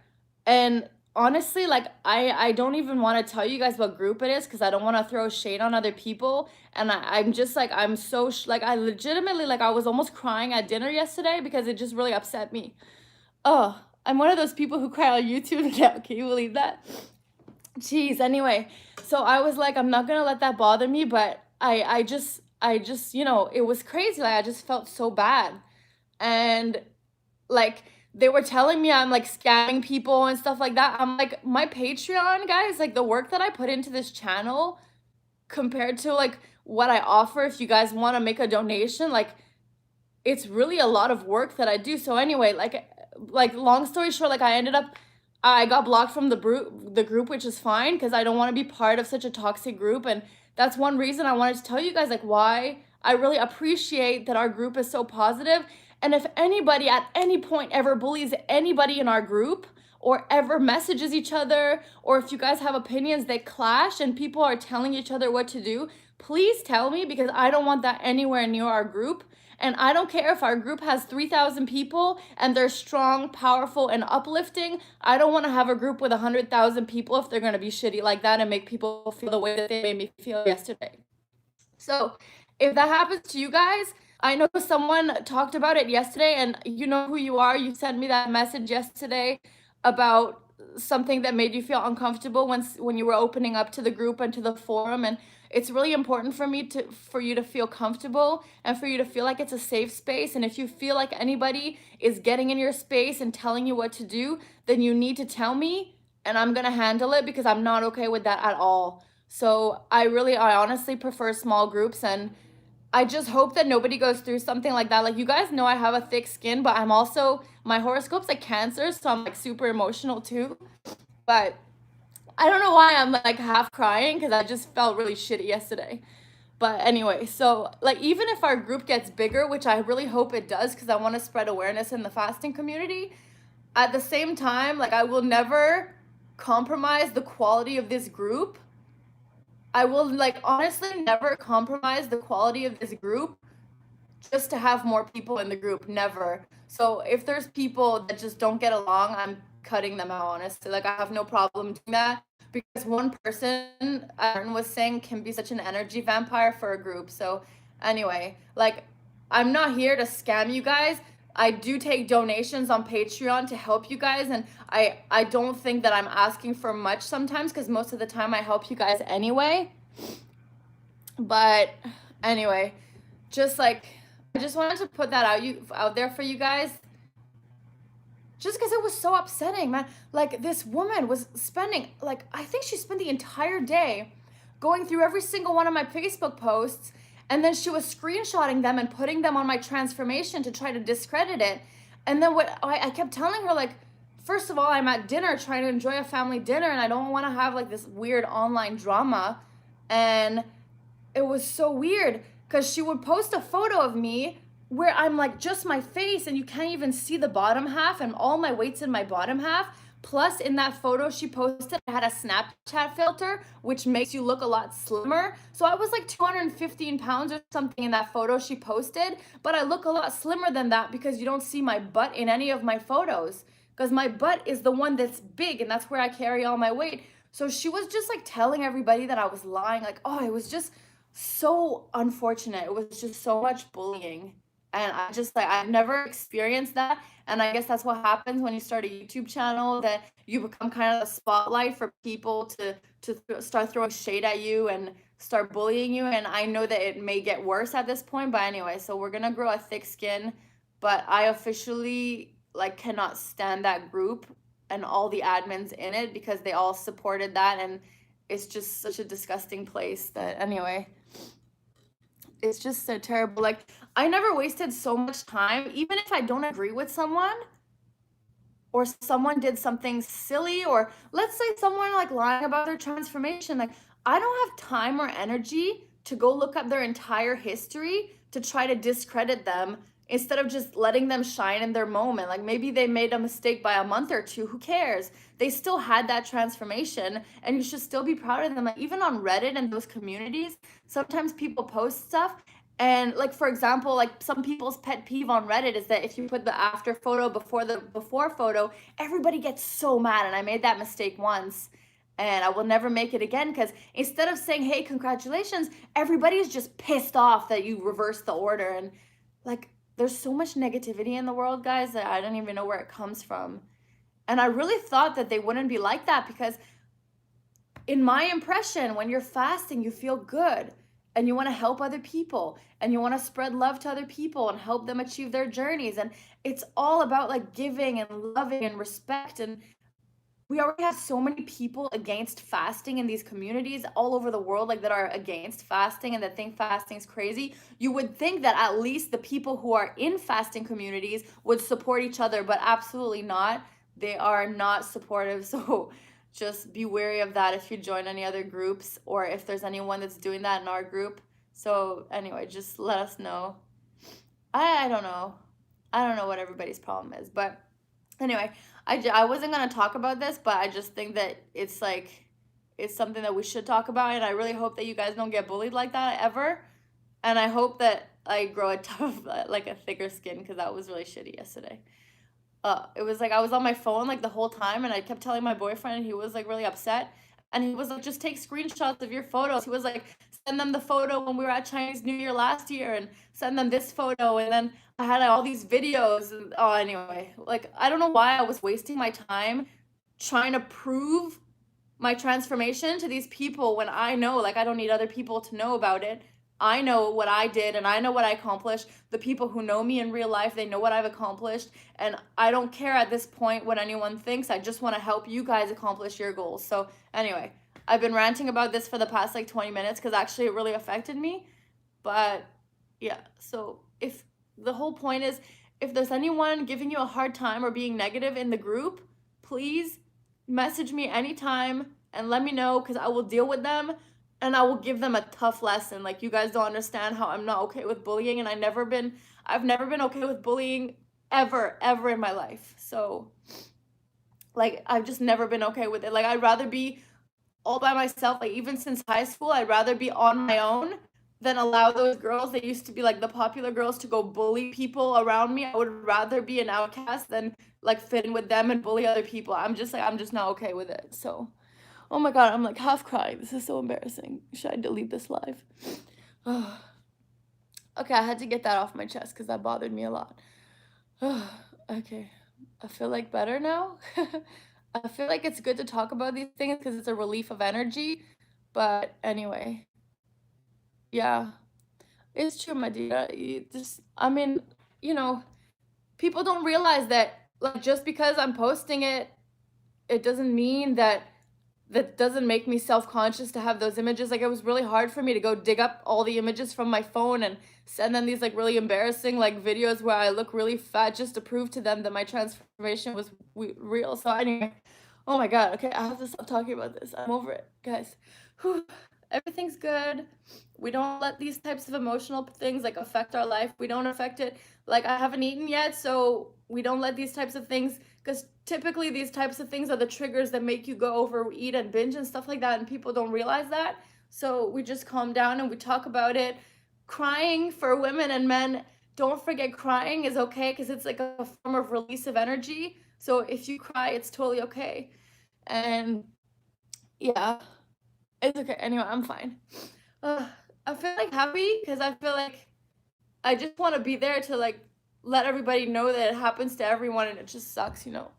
And honestly, like I don't even want to tell you guys what group it is because I don't want to throw shade on other people. And I'm just like, I'm so like I legitimately, like I was almost crying at dinner yesterday because it just really upset me. Oh, I'm one of those people who cry on YouTube now. Can you believe that? Jeez, anyway, so I was like, I'm not gonna let that bother me, but I just, it was crazy. Like, I just felt so bad. And like, they were telling me I'm like scamming people and stuff like that. I'm like, my Patreon, guys, like the work that I put into this channel compared to like what I offer, if you guys want to make a donation, like it's really a lot of work that I do. So anyway, like long story short, like I got blocked from the group, which is fine because I don't want to be part of such a toxic group. And that's one reason I wanted to tell you guys like why I really appreciate that our group is so positive. And if anybody at any point ever bullies anybody in our group or ever messages each other, or if you guys have opinions that clash and people are telling each other what to do, please tell me because I don't want that anywhere near our group. And I don't care if our group has 3,000 people and they're strong, powerful, and uplifting. I don't want to have a group with 100,000 people if they're going to be shitty like that and make people feel the way that they made me feel yesterday. So if that happens to you guys, I know someone talked about it yesterday, and you know who you are. You sent me that message yesterday about something that made you feel uncomfortable when you were opening up to the group and to the forum. And it's really important for you to feel comfortable and for you to feel like it's a safe space. And if you feel like anybody is getting in your space and telling you what to do, then you need to tell me, and I'm gonna handle it because I'm not okay with that at all. So I honestly prefer small groups, and I just hope that nobody goes through something like that. Like, you guys know I have a thick skin, but I'm also, my horoscope's like Cancer, so I'm like super emotional too. But I don't know why I'm like half crying because I just felt really shitty yesterday. But anyway, so like even if our group gets bigger, which I really hope it does because I want to spread awareness in the fasting community, at the same time, like I will never compromise the quality of this group. I will like honestly never compromise the quality of this group just to have more people in the group. Never. So if there's people that just don't get along, I'm cutting them out, honestly. Like I have no problem doing that because one person, Aaron was saying, can be such an energy vampire for a group. So anyway, like I'm not here to scam you guys. I do take donations on Patreon to help you guys, and I don't think that I'm asking for much sometimes because most of the time I help you guys anyway. But anyway, just like I just wanted to put that out there for you guys. Just because it was so upsetting, man. Like this woman was spending like I think she spent the entire day going through every single one of my Facebook posts, and then she was screenshotting them and putting them on my transformation to try to discredit it. And then what I kept telling her, like, first of all, I'm at dinner trying to enjoy a family dinner and I don't want to have like this weird online drama. And it was so weird because she would post a photo of me where I'm like just my face and you can't even see the bottom half and all my weight's in my bottom half. Plus, in that photo she posted, I had a Snapchat filter, which makes you look a lot slimmer. So I was like 215 pounds or something in that photo she posted, but I look a lot slimmer than that because you don't see my butt in any of my photos. Because my butt is the one that's big and that's where I carry all my weight. So she was just like telling everybody that I was lying. Like, oh, it was just so unfortunate. It was just so much bullying. And I just like I've never experienced that. And I guess that's what happens when you start a YouTube channel, that you become kind of a spotlight for people to start throwing shade at you and start bullying you. And I know that it may get worse at this point, but anyway, so we're gonna grow a thick skin. But I officially like cannot stand that group and all the admins in it because they all supported that, and it's just such a disgusting place that anyway, it's just so terrible. Like I never wasted so much time, even if I don't agree with someone or someone did something silly, or let's say someone like lying about their transformation. Like I don't have time or energy to go look up their entire history to try to discredit them instead of just letting them shine in their moment. Like maybe they made a mistake by a month or two, who cares? They still had that transformation and you should still be proud of them. Like even on Reddit and those communities, sometimes people post stuff, and like for example, like some people's pet peeve on Reddit is that if you put the after photo before the before photo, everybody gets so mad. And I made that mistake once and I will never make it again, because instead of saying, hey, congratulations, everybody's just pissed off that you reversed the order. And like there's so much negativity in the world, guys, that I don't even know where it comes from. And I really thought that they wouldn't be like that, because in my impression, when you're fasting, you feel good and you want to help other people and you want to spread love to other people and help them achieve their journeys. And it's all about like giving and loving and respect. And we already have so many people against fasting in these communities all over the world, like that are against fasting and that think fasting is crazy. You would think that at least the people who are in fasting communities would support each other, but absolutely not. They are not supportive. So just be wary of that if you join any other groups or if there's anyone that's doing that in our group. So anyway, just let us know. I don't know. I don't know what everybody's problem is, but anyway, I wasn't gonna talk about this, but I just think that it's like it's something that we should talk about, and I really hope that you guys don't get bullied like that ever, and I hope that I grow a tough, like a thicker skin, because that was really shitty yesterday. It was like I was on my phone like the whole time, and I kept telling my boyfriend, and he was like really upset, and he was like, just take screenshots of your photos. He was like, send them the photo when we were at Chinese New Year last year, and send them this photo, and then I had all these videos. And, oh, anyway, like I don't know why I was wasting my time trying to prove my transformation to these people when I know, like, I don't need other people to know about it. I know what I did and I know what I accomplished. The people who know me in real life, they know what I've accomplished. And I don't care at this point what anyone thinks. I just want to help you guys accomplish your goals. So, anyway, I've been ranting about this for the past like 20 minutes because actually it really affected me. But yeah, so if the whole point is, if there's anyone giving you a hard time or being negative in the group, please message me anytime and let me know, because I will deal with them and I will give them a tough lesson. Like, you guys don't understand how I'm not okay with bullying, and I've never been okay with bullying ever in my life. So like I've just never been okay with it. Like, I'd rather be all by myself. Like, even since high school, I'd rather be on my own than allow those girls that used to be like the popular girls to go bully people around me. I would rather be an outcast than like fit in with them and bully other people. I'm just not okay with it. So, oh my God, I'm like half crying. This is so embarrassing. Should I delete this live? Okay, I had to get that off my chest because that bothered me a lot. Okay, I feel like better now. I feel like it's good to talk about these things because it's a relief of energy. But anyway, yeah, it's true, my dear. I mean, you know, people don't realize that, like, just because I'm posting it, it doesn't mean that doesn't make me self-conscious to have those images. Like, it was really hard for me to go dig up all the images from my phone and send them these like really embarrassing like videos where I look really fat just to prove to them that my transformation was real. So anyway, oh my God, okay, I have to stop talking about this. I'm over it, guys. Whew. Everything's good. We don't let these types of emotional things like affect our life. We don't affect it. Like, I haven't eaten yet, so we don't let these types of things, because typically these types of things are the triggers that make you go overeat and binge and stuff like that, and people don't realize that. So we just calm down and we talk about it. Crying, for women and men, don't forget, crying is okay because it's like a form of release of energy. So if you cry, it's totally okay. And yeah, it's okay. Anyway, I'm fine. I feel like happy because I feel like I just want to be there to like let everybody know that it happens to everyone and it just sucks, you know.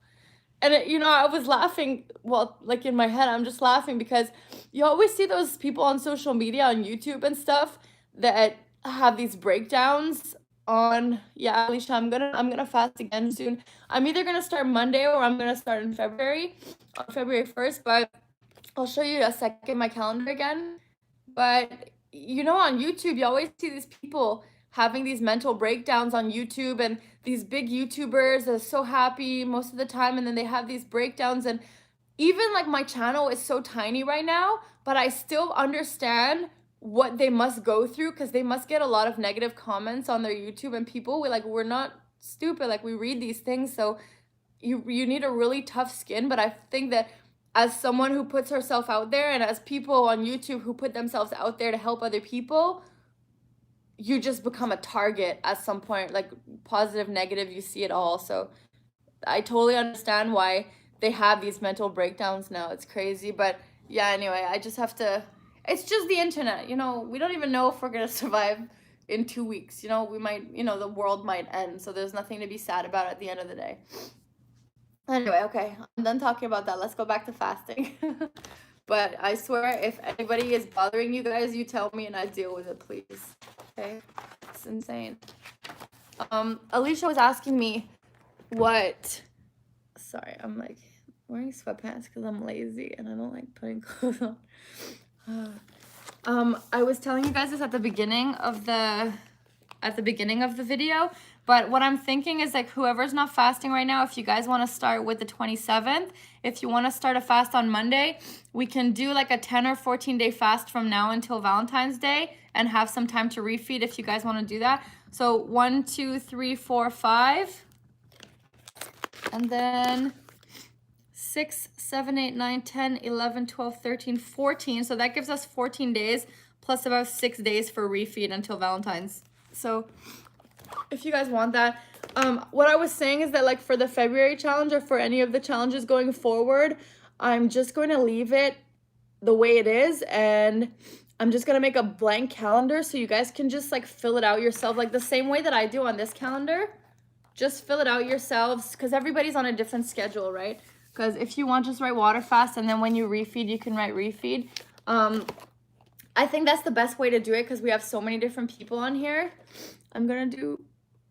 And it, I was laughing, well, like in my head, I'm just laughing because you always see those people on social media, on YouTube and stuff, that have these breakdowns on, yeah, Alicia, I'm gonna fast again soon. I'm either gonna start Monday or I'm gonna start in February, on February 1st, but I'll show you a second my calendar again. But on YouTube, you always see these people having these mental breakdowns on YouTube, and these big YouTubers are so happy most of the time, and then they have these breakdowns. And even like my channel is so tiny right now, but I still understand what they must go through, because they must get a lot of negative comments on their YouTube, and people, we're not stupid, like we read these things. So you need a really tough skin. But I think that as someone who puts herself out there, and as people on YouTube who put themselves out there to help other people, you just become a target at some point, like positive, negative, you see it all. So I totally understand why they have these mental breakdowns now. It's crazy. But yeah, anyway, I just have to, it's just the internet, we don't even know if we're going to survive in 2 weeks. We might, the world might end. So there's nothing to be sad about at the end of the day. Anyway, okay, I'm done talking about that. Let's go back to fasting. But I swear, if anybody is bothering you guys, you tell me and I deal with it, please. Okay? It's insane. Alicia was asking me what. Sorry, I'm like wearing sweatpants because I'm lazy and I don't like putting clothes on. I was telling you guys this at the beginning of the video, but what I'm thinking is like whoever's not fasting right now, if you guys want to start with the 27th, if you want to start a fast on Monday, we can do like a 10 or 14 day fast from now until Valentine's Day and have some time to refeed if you guys want to do that. So 1, 2, 3, 4, 5, and then 6, 7, 8, 9, 10, 11, 12, 13, 14. So that gives us 14 days plus about 6 days for refeed until Valentine's. So if you guys want that, what I was saying is that like for the February challenge or for any of the challenges going forward, I'm just going to leave it the way it is, and I'm just going to make a blank calendar so you guys can just like fill it out yourself, like the same way that I do on this calendar. Just fill it out yourselves because everybody's on a different schedule, right? Because if you want, just write water fast, and then when you refeed, you can write refeed. I think that's the best way to do it because we have so many different people on here. I'm gonna do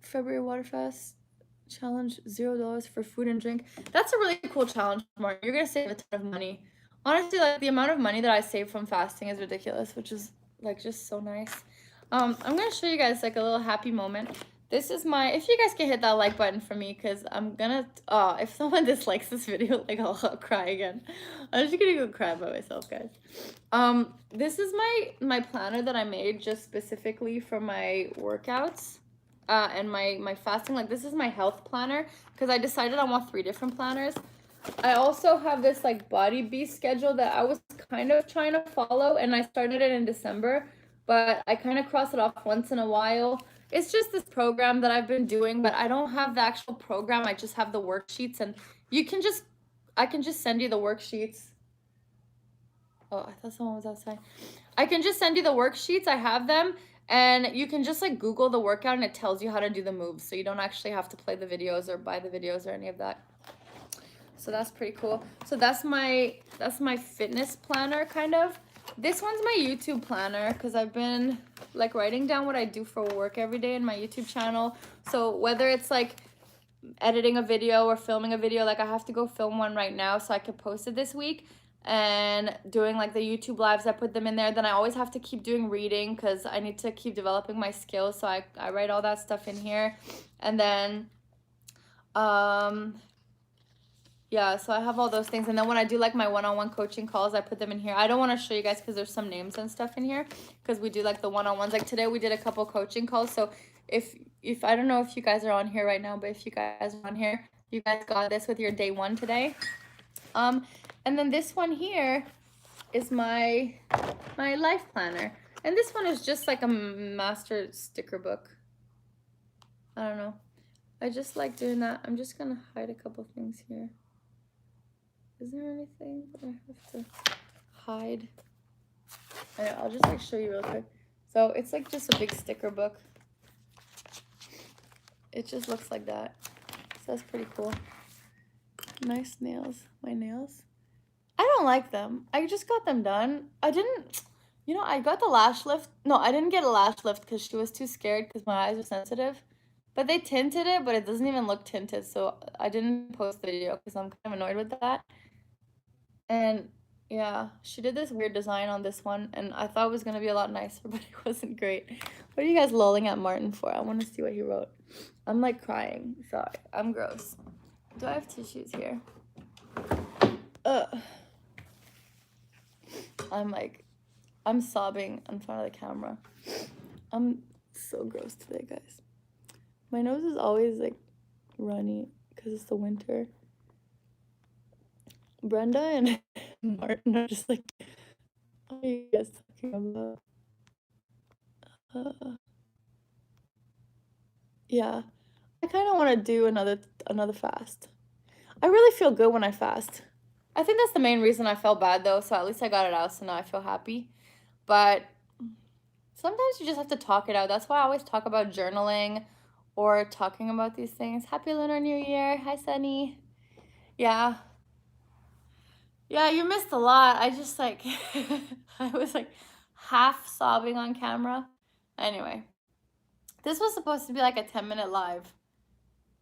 February water fast challenge, $0 for food and drink. That's a really cool challenge, Mark. You're gonna save a ton of money. Honestly, like the amount of money that I save from fasting is ridiculous, which is like just so nice. I'm gonna show you guys like a little happy moment. This is my, if you guys can hit that like button for me, because I'm gonna, if someone dislikes this video, like I'll cry again. I'm just gonna go cry by myself, guys. This is my planner that I made just specifically for my workouts and my fasting. Like this is my health planner because I decided I want 3 different planners. I also have this like Body Beast schedule that I was kind of trying to follow, and I started it in December, but I kind of cross it off once in a while. It's just this program that I've been doing, but I don't have the actual program. I just have the worksheets, and I can just send you the worksheets. Oh, I thought someone was outside. I can just send you the worksheets. I have them, and you can just like Google the workout and it tells you how to do the moves. So you don't actually have to play the videos or buy the videos or any of that. So that's pretty cool. So that's my fitness planner kind of. This one's my YouTube planner because I've been like writing down what I do for work every day in my YouTube channel. So whether it's like editing a video or filming a video, like I have to go film one right now so I could post it this week, and doing like the YouTube lives, I put them in there. Then I always have to keep doing reading because I need to keep developing my skills, so I write all that stuff in here. And then yeah, so I have all those things. And then when I do like my one-on-one coaching calls, I put them in here. I don't want to show you guys because there's some names and stuff in here because we do like the one-on-ones. Like today we did a couple coaching calls. So if I don't know if you guys are on here right now, but if you guys are on here, you guys got this with your day 1 today. And then this one here is my life planner. And this one is just like a master sticker book. I don't know. I just like doing that. I'm just going to hide a couple things here. Is there anything that I have to hide? I'll just like show you real quick. So it's like just a big sticker book. It just looks like that. So that's pretty cool. Nice nails. My nails. I don't like them. I just got them done. I didn't, I got the lash lift. No, I didn't get a lash lift because she was too scared because my eyes are sensitive. But they tinted it, but it doesn't even look tinted. So I didn't post the video because I'm kind of annoyed with that. And yeah, she did this weird design on this one, and I thought it was going to be a lot nicer, but it wasn't great. What are you guys lolling at Martin for? I want to see what he wrote. I'm like crying. Sorry, I'm gross. Do I have tissues here? I'm sobbing in front of the camera. I'm so gross today, guys. My nose is always like runny because it's the winter. Brenda and Martin are just like, what are you guys talking about? Yeah, I kind of want to do another fast. I really feel good when I fast. I think that's the main reason I felt bad though, so at least I got it out, so now I feel happy. But sometimes you just have to talk it out. That's why I always talk about journaling or talking about these things. Happy Lunar New Year. Hi, Sunny. Yeah. Yeah, you missed a lot. I just like, I was like half sobbing on camera. Anyway, this was supposed to be like a 10-minute live.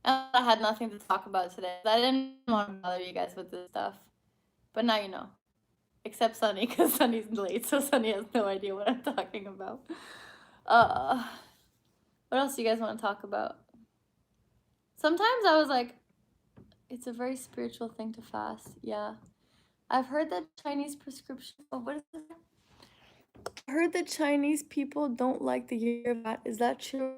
And I had nothing to talk about today. I didn't want to bother you guys with this stuff. But now you know. Except Sunny, because Sunny's late, so Sunny has no idea what I'm talking about. What else do you guys want to talk about? Sometimes I was like, it's a very spiritual thing to fast. Yeah. I've heard that Chinese prescription. Oh, what is it? I heard that Chinese people don't like the year of that. Is that true?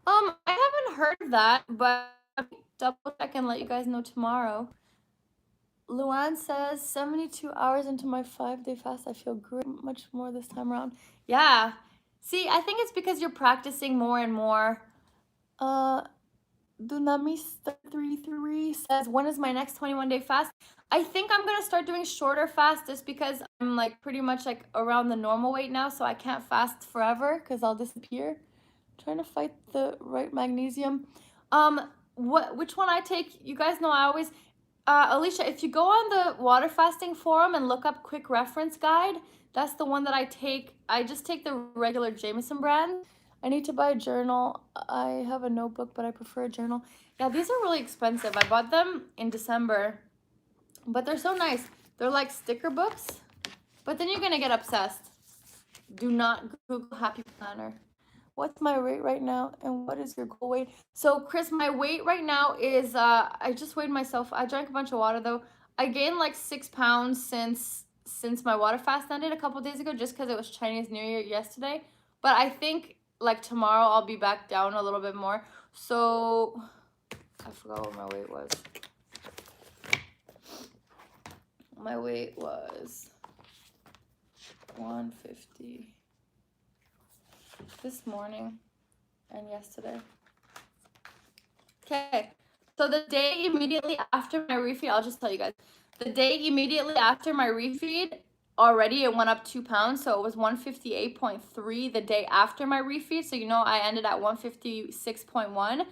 I haven't heard that, but I'll double check and let you guys know tomorrow. Luann says 72 hours into my 5-day fast, I feel great much more this time around. Yeah. See, I think it's because you're practicing more and more. Dunami33 says, when is my next 21-day fast? I think I'm gonna start doing shorter fasts just because I'm like pretty much like around the normal weight now, so I can't fast forever because I'll disappear. I'm trying to fight the right magnesium. Which one I take? You guys know I always Alicia, if you go on the water fasting forum and look up quick reference guide, that's the one that I take. I just take the regular Jameson brand. I need to buy a journal. I have a notebook, but I prefer a journal. Yeah, these are really expensive. I bought them in December, but they're so nice. They're like sticker books, but then you're gonna get obsessed. Do not Google Happy Planner. What's my weight right now, and what is your goal weight? So Chris, my weight right now is I just weighed myself. I drank a bunch of water though. I gained like 6 pounds since my water fast ended a couple days ago, just because it was Chinese New Year yesterday. But I think like tomorrow I'll be back down a little bit more. So I forgot what my weight was. My weight was 150 this morning and yesterday. Okay, so the day immediately after my refeed, I'll just tell you guys. The day immediately after my refeed, already it went up 2 pounds, so it was 158.3 the day after my refeed. So you know I ended at 156.1.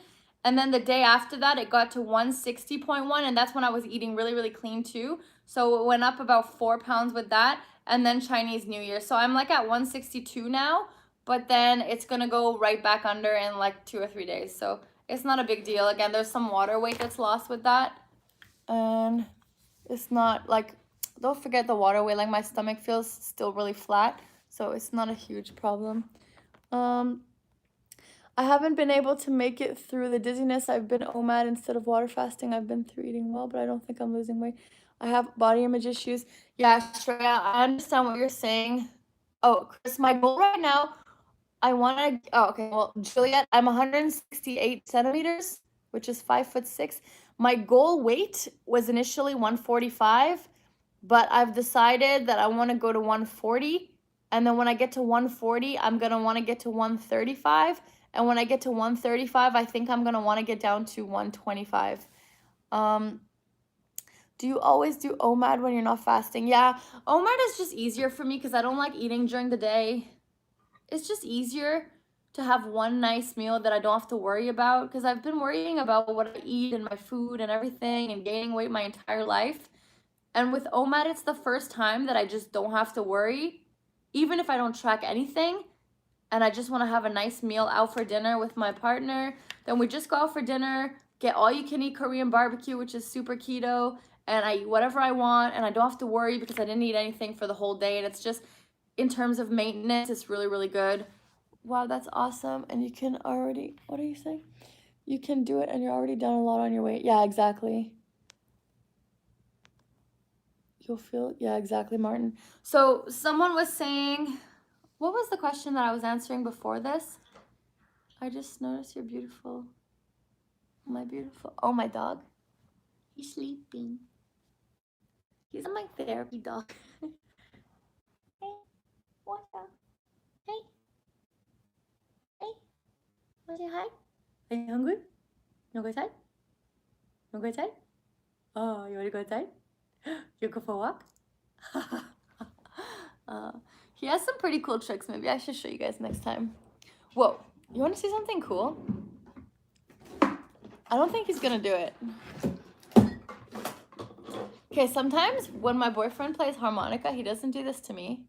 And then the day after that, it got to 160.1, and that's when I was eating really, really clean too. So it went up about 4 pounds with that, and then Chinese New Year. So I'm like at 162 now, but then it's gonna go right back under in like 2 or 3 days. So it's not a big deal. Again, there's some water weight that's lost with that. And it's not like, don't forget the water weight. Like my stomach feels still really flat. So it's not a huge problem. I haven't been able to make it through the dizziness. I've been OMAD instead of water fasting. I've been through eating well, but I don't think I'm losing weight. I have body image issues. Yeah, Shreya, I understand what you're saying. Oh, Chris, my goal right now, I want to, oh, okay, well, Juliet, I'm 168 centimeters, which is 5'6". My goal weight was initially 145, but I've decided that I want to go to 140. And then when I get to 140, I'm going to want to get to 135. And when I get to 135, I think I'm going to want to get down to 125. Do you always do OMAD when you're not fasting? Yeah, OMAD is just easier for me because I don't like eating during the day. It's just easier to have one nice meal that I don't have to worry about, because I've been worrying about what I eat and my food and everything and gaining weight my entire life. And with OMAD, it's the first time that I just don't have to worry, even if I don't track anything. And I just want to have a nice meal out for dinner with my partner. Then we just go out for dinner, get all you can eat Korean barbecue, which is super keto, and I eat whatever I want, and I don't have to worry because I didn't eat anything for the whole day. And it's just, in terms of maintenance, it's really, really good. Wow, that's awesome. And you can already, what are you saying? You can do it and you're already down a lot on your weight. Yeah, exactly. You'll feel, yeah, exactly, Martin. So someone was saying, what was the question that I was answering before this? I just noticed you're beautiful. My beautiful, oh, my dog. He's sleeping. He's my therapy dog. Hey, what's up? Hey. Hey. Wanna say hi? Are you hungry? You wanna go outside? You wanna go outside? Oh, you wanna go outside? You go for a walk? He has some pretty cool tricks. Maybe I should show you guys next time. Whoa, you want to see something cool? I don't think he's gonna do it. Okay, sometimes when my boyfriend plays harmonica, he doesn't do this to me,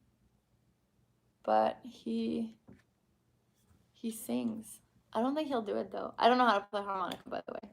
but he sings. I don't think he'll do it though. I don't know how to play harmonica, by the way.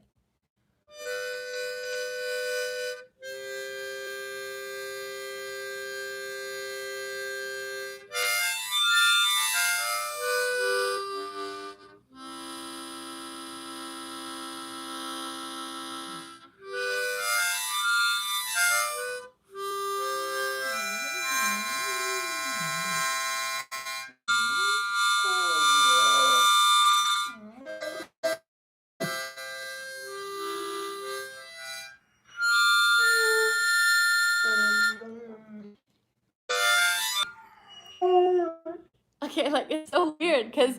Okay, like it's so weird because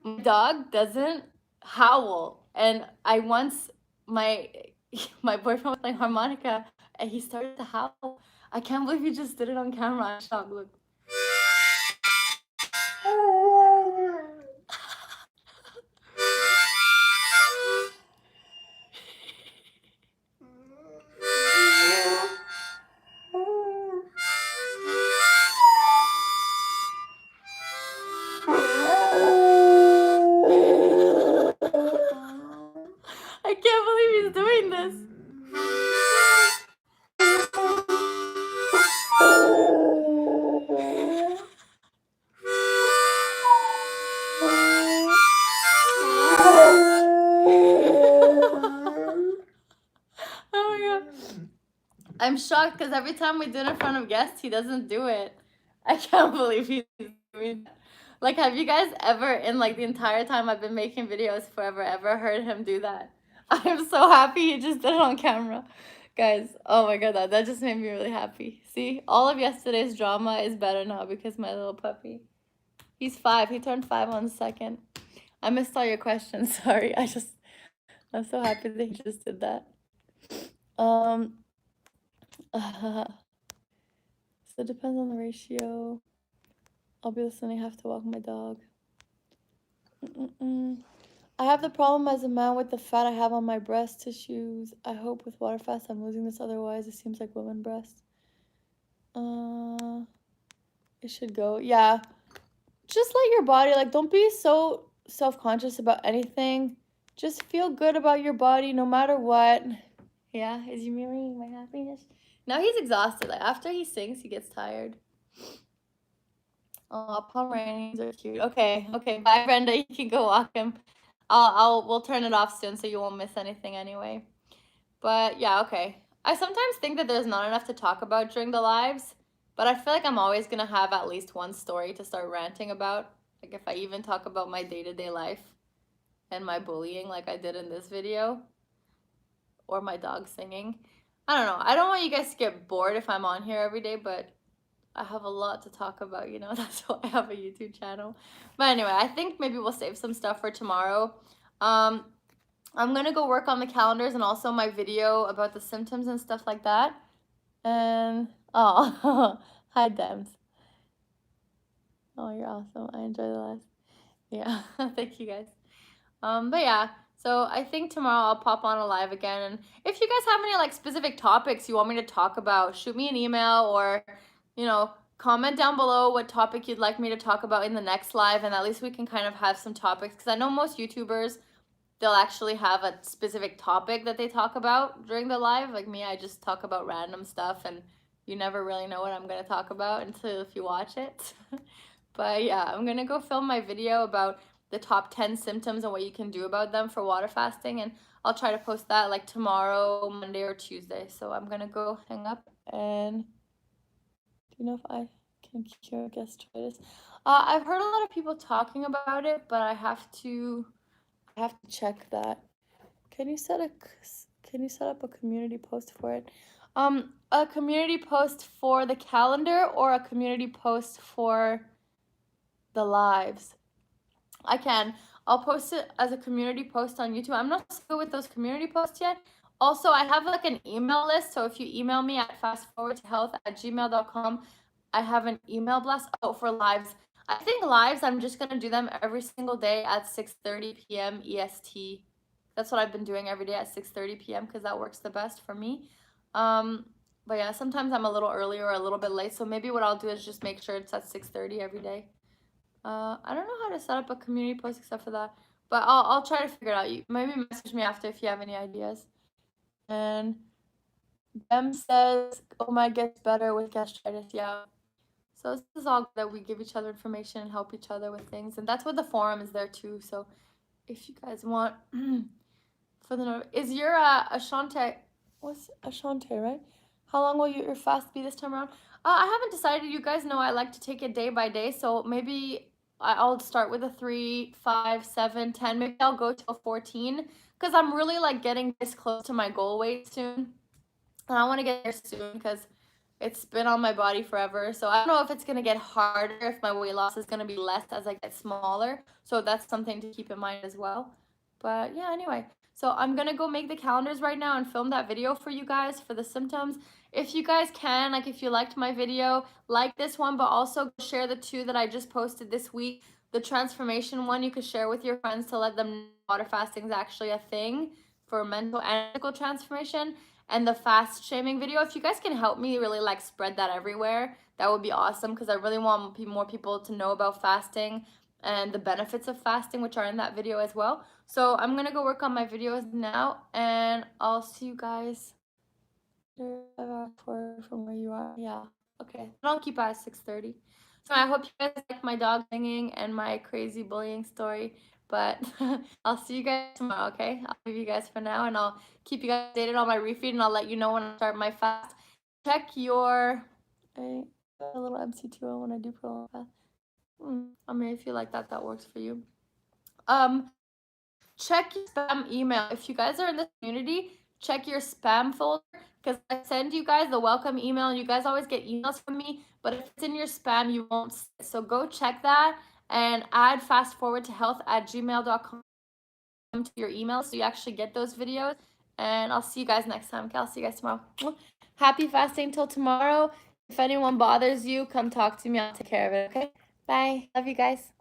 my dog doesn't howl, and I once my my boyfriend was playing harmonica and he started to howl. I can't believe he just did it on camera. I'm shocked. Look. I can't believe he's doing this. Oh my god. I'm shocked because every time we do it in front of guests, he doesn't do it. I can't believe he's doing that. Like, have you guys ever, in like the entire time I've been making videos forever, ever heard him do that? I'm so happy he just did it on camera. Guys, oh my god, that just made me really happy. See, all of yesterday's drama is better now because my little puppy. He's 5. He turned 5 on the 2nd. I missed all your questions. Sorry. I'm so happy that he just did that. So it depends on the ratio. I'll be listening. I have to walk my dog. I have the problem as a man with the fat I have on my breast tissues. I hope with water fast I'm losing this. Otherwise, it seems like women breasts. It should go. Yeah. Just let your body, like, don't be so self-conscious about anything. Just feel good about your body no matter what. Yeah, is you mirroring my happiness? Now he's exhausted. Like, after he sings, he gets tired. Oh, Pomeranians are cute. Okay, bye, Brenda. You can go walk him. We'll turn it off soon so you won't miss anything anyway. But yeah, okay. I sometimes think that there's not enough to talk about during the lives, but I feel like I'm always gonna have at least one story to start ranting about. Like if I even talk about my day-to-day life and my bullying like I did in this video, or my dog singing. I don't know. I don't want you guys to get bored if I'm on here every day, but I have a lot to talk about, you know. That's why I have a YouTube channel. But anyway, I think maybe we'll save some stuff for tomorrow. I'm gonna go work on the calendars and also my video about the symptoms and stuff like that. And oh, hi Dems. Oh, you're awesome. I enjoy the last. Yeah, thank you guys. But yeah, so I think tomorrow I'll pop on a live again. And if you guys have any like specific topics you want me to talk about, shoot me an email or, you know, comment down below what topic you'd like me to talk about in the next live. And at least we can kind of have some topics because I know most YouTubers, they'll actually have a specific topic that they talk about during the live. Like me, I just talk about random stuff and you never really know what I'm going to talk about until if you watch it. But yeah, I'm going to go film my video about the top 10 symptoms and what you can do about them for water fasting. And I'll try to post that like tomorrow, Monday or Tuesday. So I'm going to go hang up and do you know if I can cure gastritis? I've heard a lot of people talking about it, but I have to check that. Can you set up a community post for it? A community post for the calendar or a community post for the lives? I can. I'll post it as a community post on YouTube. I'm not so good with those community posts yet. Also, I have like an email list. So if you email me at fastforwardtohealth@gmail.com, I have an email blast. Oh, for lives. I think lives, I'm just going to do them every single day at 6:30 p.m. EST. That's what I've been doing every day at 6:30 p.m. because that works the best for me. But yeah, sometimes I'm a little early or a little bit late. So maybe what I'll do is just make sure it's at 6:30 every day. I don't know how to set up a community post except for that, but I'll try to figure it out. You maybe message me after if you have any ideas. And Dem says, "Oh, my gets better with gastritis." Yeah. So this is all that we give each other information and help each other with things, and that's what the forum is there too. So if you guys want, for the is your Ashante, what's Ashante, right? How long will your fast be this time around? I haven't decided. You guys know I like to take it day by day, so maybe I'll start with a 3, 5, 7, 10. Maybe I'll go till 14 because I'm really like getting this close to my goal weight soon. And I want to get there soon because it's been on my body forever. So I don't know if it's going to get harder, if my weight loss is going to be less as I get smaller. So that's something to keep in mind as well. But yeah, anyway. So I'm going to go make the calendars right now and film that video for you guys for the symptoms. If you guys can, like if you liked my video, like this one, but also share the 2 that I just posted this week. The transformation one you could share with your friends to let them know water fasting is actually a thing for mental and physical transformation. And the fast shaming video, if you guys can help me really like spread that everywhere, that would be awesome because I really want more people to know about fasting and the benefits of fasting, which are in that video as well. So I'm gonna go work on my videos now, and I'll see you guys from where you are. Yeah, okay. And I'll keep it at 6:30. So I hope you guys like my dog singing and my crazy bullying story. But I'll see you guys tomorrow, okay? I'll leave you guys for now, and I'll keep you guys updated on my refeed, and I'll let you know when I start my fast. Check your a little MC2 when I do put on fast. I mean, if you like that, that works for you. Check your spam email. If you guys are in this community, check your spam folder because I send you guys the welcome email and you guys always get emails from me, but if it's in your spam, you won't see it. So go check that and add fastforwardtohealth@gmail.com to your email so you actually get those videos. And I'll see you guys next time. Okay, I'll see you guys tomorrow. Happy fasting till tomorrow. If anyone bothers you, come talk to me. I'll take care of it, okay? Bye. Love you guys.